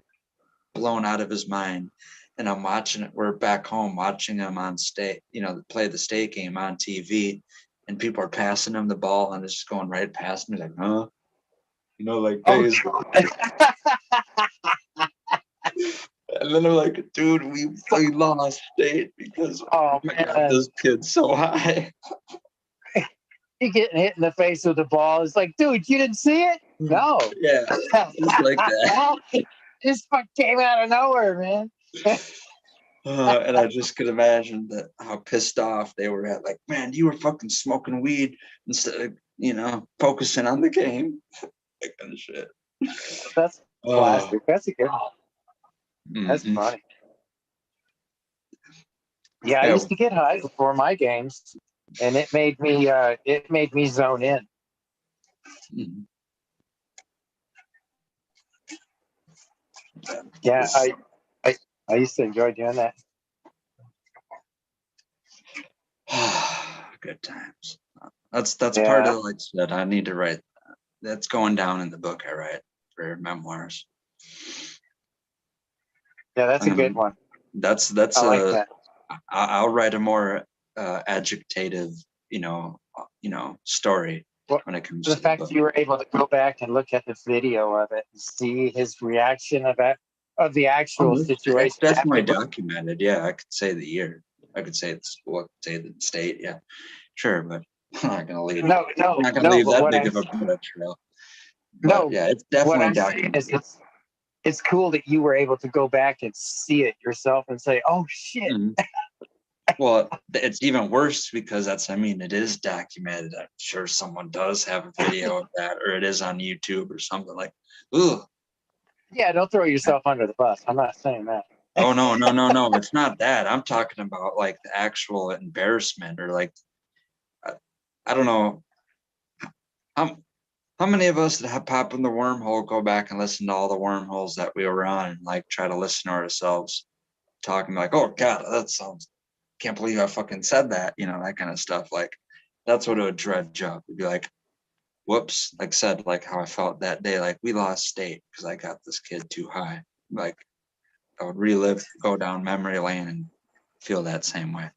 S2: blown out of his mind, and I'm watching it. We're back home watching him on state, play the state game on TV, and people are passing him the ball, and it's just going right past him. He's like, huh? You know, like,
S3: Oh,
S2: days. And then I'm like, dude, we lost state because
S3: oh
S2: I got
S3: man,
S2: this kid so high.
S3: you getting hit in the face with the ball. It's like, dude, you didn't see it? No.
S2: Yeah, just like that.
S3: Just came out of nowhere, man.
S2: And I just could imagine that how pissed off they were at. Like, man, you were fucking smoking weed instead of, you know, focusing on the game. That kind of shit.
S3: That's
S2: Oh,
S3: classic. That's a good one. That's
S2: mhm.
S3: funny. Yeah, I
S2: Yeah.
S3: used to get high before my games, and it made me zone in.
S2: Mhm.
S3: Yeah, I used to enjoy doing that.
S2: Good times. That's part
S3: Yeah.
S2: of the, like I said, I need to write. That's going down in the book I write for memoirs.
S3: Yeah, that's a good one.
S2: That's
S3: I like that.
S2: I'll write a more adjective, story
S3: Well,
S2: when it comes
S3: the
S2: to the
S3: fact
S2: book.
S3: that you were able to go back and look at the video of it and see his reaction of the actual situation.
S2: It's definitely
S3: afterwards.
S2: documented. Yeah, I could say the year. I could say the school. I could say the state. Yeah, sure, but I'm not gonna leave.
S3: No,
S2: I'm not gonna leave
S3: but
S2: that
S3: what
S2: big
S3: I'm
S2: of a bullet trail. But yeah, it's
S3: what
S2: definitely
S3: I'm saying
S2: documented.
S3: is it's cool that you were able to go back and see it yourself and say, "Oh shit."
S2: Mhm. Well, it's even worse because it is documented. I'm sure someone does have a video of that, or it is on YouTube or something like. Ooh.
S3: Yeah, don't throw yourself under the bus. I'm not saying that.
S2: Oh no. It's not that. I'm talking about like the actual embarrassment, or like I don't know. How many of us that have popped in the wormhole go back and listen to all the wormholes that we were on and like try to listen to ourselves talking like, oh God, that sounds, can't believe I fucking said that, that kind of stuff. Like that's what it would dredge up. It'd be like, whoops, like said, like how I felt that day, like we lost state because I got this kid too high. Like I would go down memory lane and feel that same way.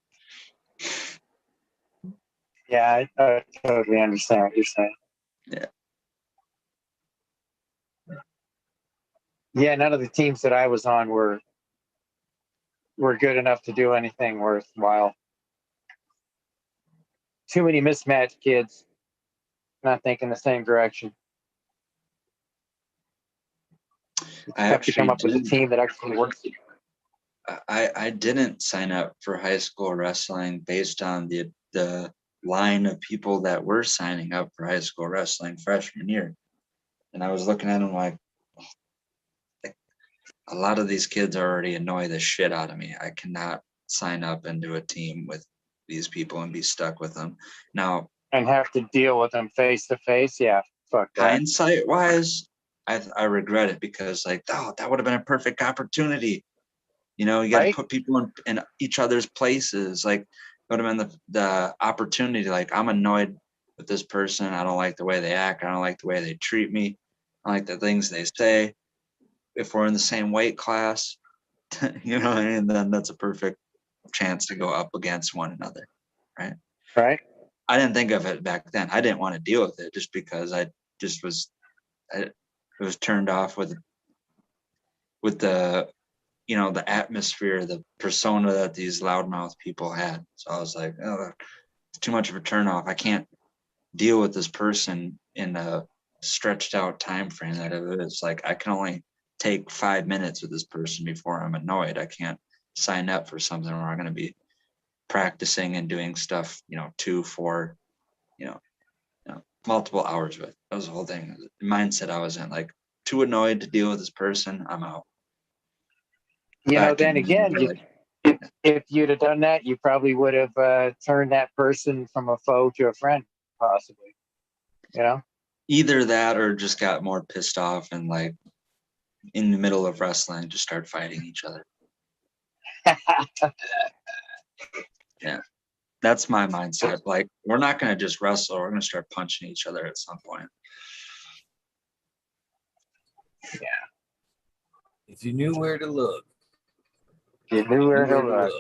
S3: Yeah, I totally understand what you're saying.
S2: Yeah.
S3: Yeah, none of the teams that I was on were good enough to do anything worthwhile. Too many mismatched kids, not thinking the same direction.
S2: I
S3: Have to come
S2: actually
S3: up with a
S2: did.
S3: team that actually works.
S2: I didn't sign up for high school wrestling based on the line of people that were signing up for high school wrestling freshman year. And I was looking at them like a lot of these kids already annoy the shit out of me. I cannot sign up into a team with these people and be stuck with them. Now,
S3: And have to deal with them face to face. Yeah, fuck that.
S2: hindsight wise, I regret it because like, oh, that would have been a perfect opportunity. You got to
S3: Right?
S2: put people in each other's places. Like, it would have been the opportunity. Like, I'm annoyed with this person. I don't like the way they act. I don't like the way they treat me. I don't like the things they say. If we're in the same weight class, and then that's a perfect chance to go up against one another. Right.
S3: Right.
S2: I didn't think of it back then. I didn't want to deal with it just because I was turned off with the the atmosphere, the persona that these loudmouth people had. So I was like, oh, it's too much of a turnoff. I can't deal with this person in a stretched out time frame that it is. Like I can only take 5 minutes with this person before I'm annoyed. I can't sign up for something where I'm going to be practicing and doing stuff, 2, 4, multiple hours with. That was the whole thing. The mindset I was in, like too annoyed to deal with this person. I'm out.
S3: Then again, if you'd have done that, you probably would have turned that person from a foe to a friend, possibly.
S2: Either that or just got more pissed off and like in the middle of wrestling just start fighting each other. Yeah, that's my mindset. Like we're not going to just wrestle, we're going to start punching each other at some point.
S3: Yeah,
S1: if you knew where to look.
S3: You knew where to look.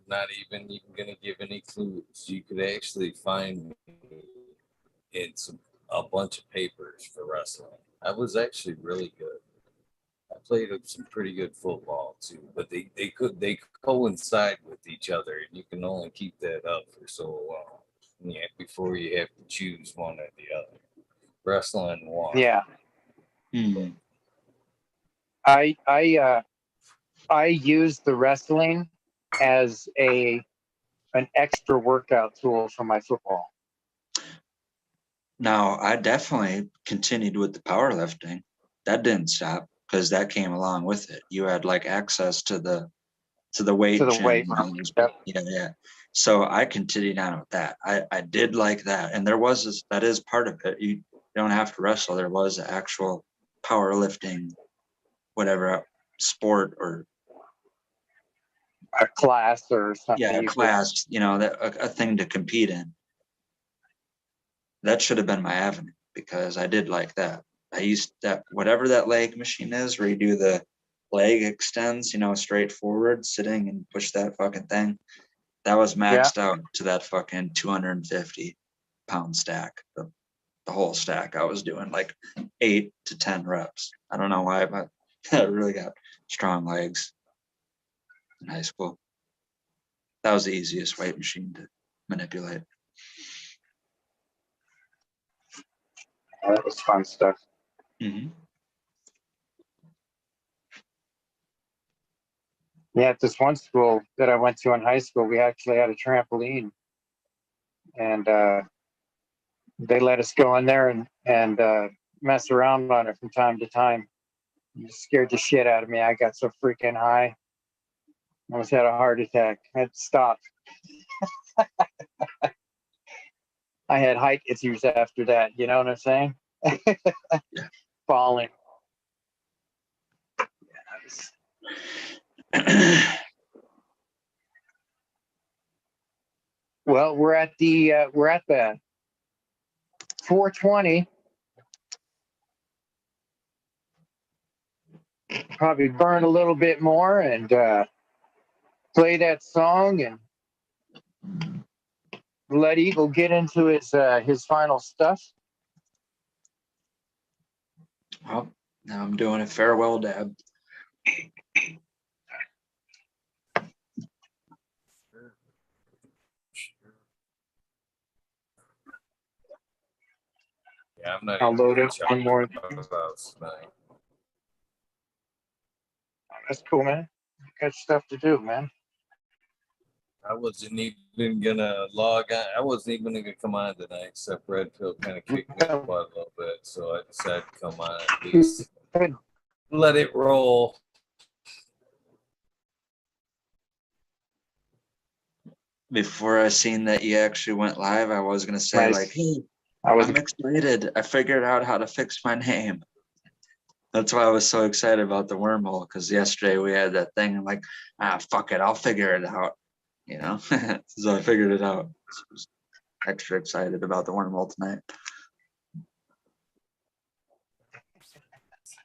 S1: not even gonna give any clues. You could actually find me in a bunch of papers for wrestling. I was actually really good. I played some pretty good football too, but they coincide with each other, and you can only keep that up for so long. Yeah, before you have to choose one or the other. Wrestling one.
S3: Yeah.
S2: Hmm.
S3: I use the wrestling as an extra workout tool for my football.
S2: Now, I definitely continued with the powerlifting. That didn't stop because that came along with it. You had like access to the weight
S3: To the
S2: gym.
S3: weight
S2: You know,
S3: room. Yep.
S2: yeah. So I continued on with that. I did like that, and there was that is part of it. You don't have to wrestle. There was an actual powerlifting, whatever sport or
S3: A class or something.
S2: yeah, class. You know, that a thing to compete in. That should have been my avenue because I did like that. I used that whatever that leg machine is where you do the leg extends, you know, straight forward, sitting and push that fucking thing. That was maxed out to that fucking 250-pound stack. The whole stack. I was doing like 8 to 10 reps. I don't know why, but I really got strong legs in high school. That was the easiest weight machine to manipulate.
S3: That was fun stuff.
S2: Mm-hmm.
S3: Yeah, at this one school that I went to in high school, we actually had a trampoline, and they let us go in there and mess around on it from time to time. It scared the shit out of me. I got so freaking high. I almost had a heart attack. I had to stop. I had height issues after that. You know what I'm saying? Falling. Well, we're at the 420. Probably burn a little bit more and play that song and let Eagle get into his final stuff.
S2: Well, now I'm doing a farewell dab.
S1: Yeah, I'm not
S3: I'll
S1: even
S3: load
S1: gonna
S3: up
S1: check
S3: one more.
S1: about tonight.
S3: That's cool, man. Got stuff to do, man.
S1: I wasn't even gonna log on. I wasn't even gonna come on tonight, except Red Pill kind of kicked me in the butt a little bit, so I decided to come on at least. Let it roll.
S2: Before I seen that you actually went live, I was gonna say
S3: Nice.
S2: like, hey,
S3: I was
S2: I'm excited. I figured out how to fix my name. That's why I was so excited about the wormhole, because yesterday we had that thing. I'm like, fuck it, I'll figure it out. You know, so I figured it out. So I was extra excited about the wormhole tonight.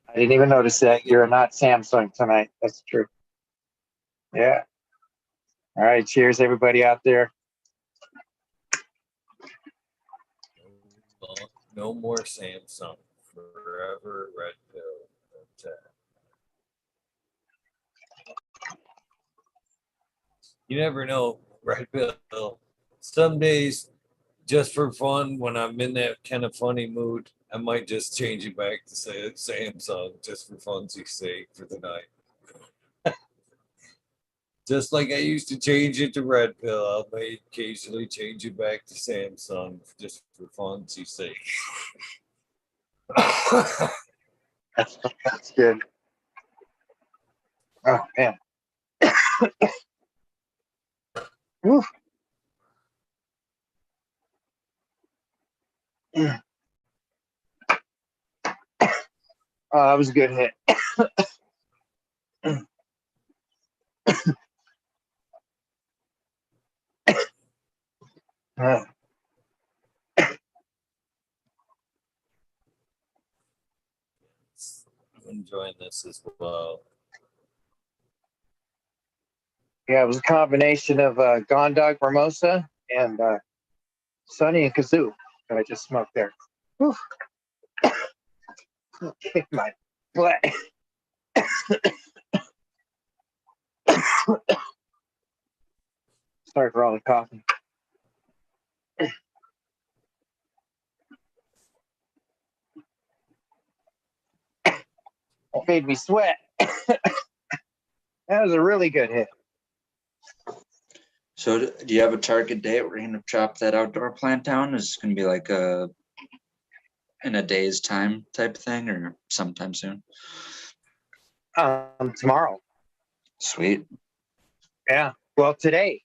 S3: I didn't even notice that. You're not Samsung tonight. That's true. Yeah. All right. Cheers, everybody out there.
S1: No more Samsung. Forever Red Pill. You never know, Red Pill. Some days, just for fun, when I'm in that kind of funny mood, I might just change it back to say Samsung just for funsies' sake for the night. Just like I used to change it to Red Pill, I may occasionally change it back to Samsung just for funsies' sake.
S3: That's good. Oh, man. Woo. Oh, that was a good hit.
S1: I'm enjoying this as well.
S3: Yeah, it was a combination of Gondog Mimosa and Sunny and Kazoo that I just smoked there. Whew. Kick my butt. Sorry for all the coughing. It made me sweat. That was a really good hit.
S2: So do you have a target date where you're gonna chop that outdoor plant down? Is it gonna be like in a day's time type thing or sometime soon?
S3: Tomorrow.
S2: Sweet.
S3: Yeah. Well, today.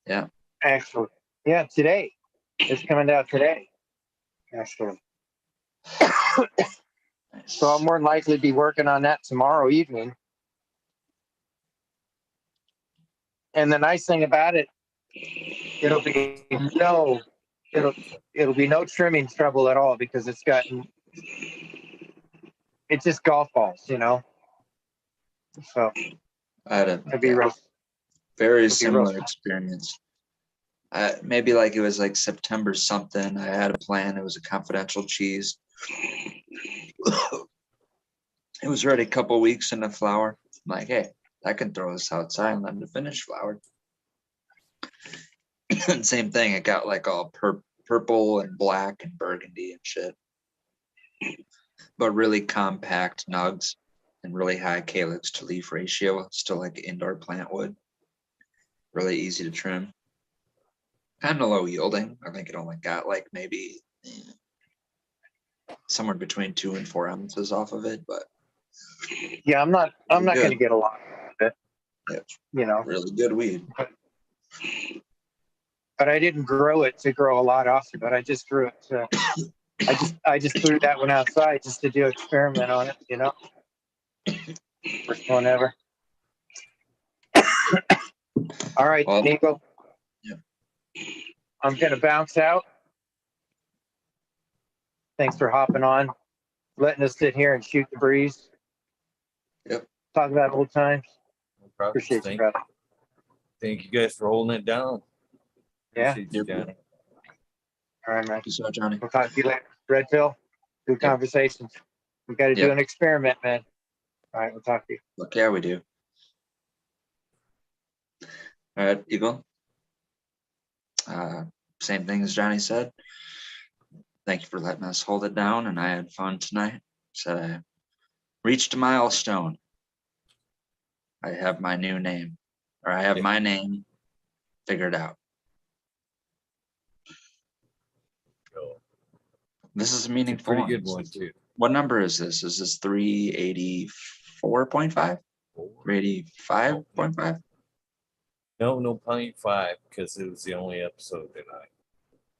S2: Yeah.
S3: Actually. Yeah, today. It's coming out today. Actually.
S2: Nice.
S3: So I'll more than likely be working on that tomorrow evening. And the nice thing about it, it'll be no trimming trouble at all because it's just golf balls, you know. So
S2: I had a
S3: it'd be real.
S2: very
S3: it'd be real
S2: similar experience. Maybe like it was like September something. I had a plan. It was a confidential cheese. It was already a couple weeks in the flower. I'm like, hey, I can throw this outside and let it finish flower. And same thing. It got like all purple and black and burgundy and shit. But really compact nugs and really high calyx to leaf ratio. Still like indoor plant wood. Really easy to trim. Kind of low yielding. I think it only got like maybe somewhere between 2 and 4 ounces off of it, but
S3: Yeah, I'm not going to get a lot of it.
S2: Yeah.
S3: You know,
S2: really good weed.
S3: But I didn't grow it to grow a lot off of it. I just grew it to, I just threw that one outside just to do an experiment on it, you know. First one ever. All right,
S2: Well,
S3: Nico.
S2: yeah.
S3: I'm gonna bounce out. Thanks for hopping on, letting us sit here and shoot the breeze.
S2: Yep.
S3: Talk about old times.
S1: No problem.
S3: Appreciate you, brother.
S1: Thank you guys for holding it down.
S3: Yeah.
S1: Appreciate you, Johnny.
S3: All right, man.
S2: Peace out, Johnny.
S3: We'll talk to you later. Red pill. Good
S2: Yep.
S3: conversations. We got to do
S2: Yep.
S3: an experiment, man. All right, we'll talk to you.
S2: Look, yeah, we do. All right, Eagle. Same thing as Johnny said. Thank you for letting us hold it down, and I had fun tonight. Said I reached a milestone. I have my new name, or I have my name figured out. This is a meaningful
S1: Pretty good one too.
S2: What number is this? Is this 384.5? 385.5?
S1: No 0.5 because it was the only episode that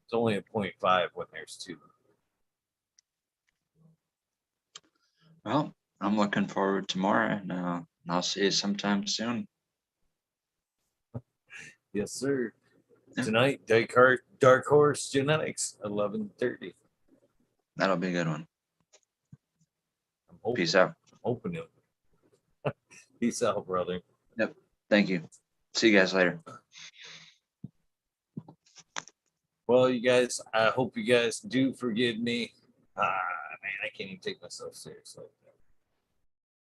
S1: it's only a 0.5 when there's 2.
S2: Well, I'm looking forward to more, and I'll see you sometime soon.
S1: Yes, sir. Tonight, Dark Horse Genetics, 11:30.
S2: That'll be a good one.
S1: I'm hoping,
S2: Peace out.
S1: I'm hoping it. Peace out, brother.
S2: Yep. Thank you. See you guys later.
S1: Well, you guys, I hope you guys do forgive me. Man, I can't even take myself seriously.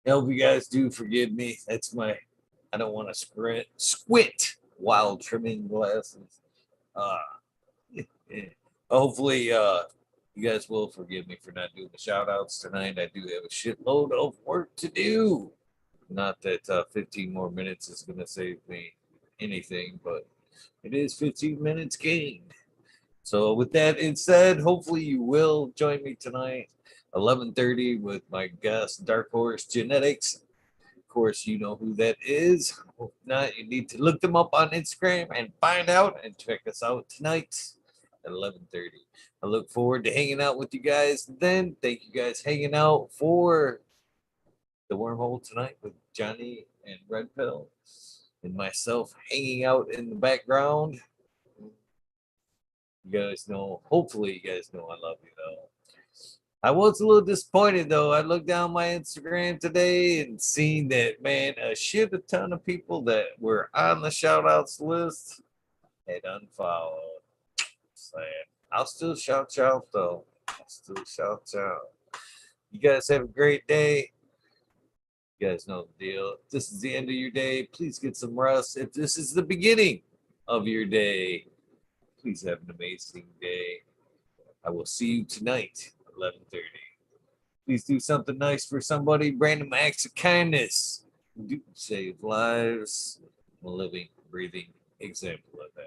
S1: I hope you guys do forgive me. That's I don't want to squint while trimming glasses. Hopefully, you guys will forgive me for not doing the shout outs tonight. I do have a shitload of work to do. Not that 15 more minutes is going to save me anything, but it is 15 minutes gained. So with that being said, hopefully you will join me tonight, 11:30 with my guest, Dark Horse Genetics. Of course, you know who that is. If not, you need to look them up on Instagram and find out and check us out tonight at 11:30. I look forward to hanging out with you guys then. Thank you guys hanging out for the wormhole tonight with Johnny and Red Pill and myself hanging out in the background. You guys know, hopefully you guys know I love you though. I was a little disappointed though. I looked down my Instagram today and seen that, man, a shit a ton of people that were on the shout outs list had unfollowed. Saying, I'll still shout though. I'll still shout. You guys have a great day. You guys know the deal. If this is the end of your day, please get some rest. If this is the beginning of your day, please have an amazing day. I will see you tonight, 11:30. Please do something nice for somebody. Random acts of kindness do save lives. I'm a living, breathing example of that.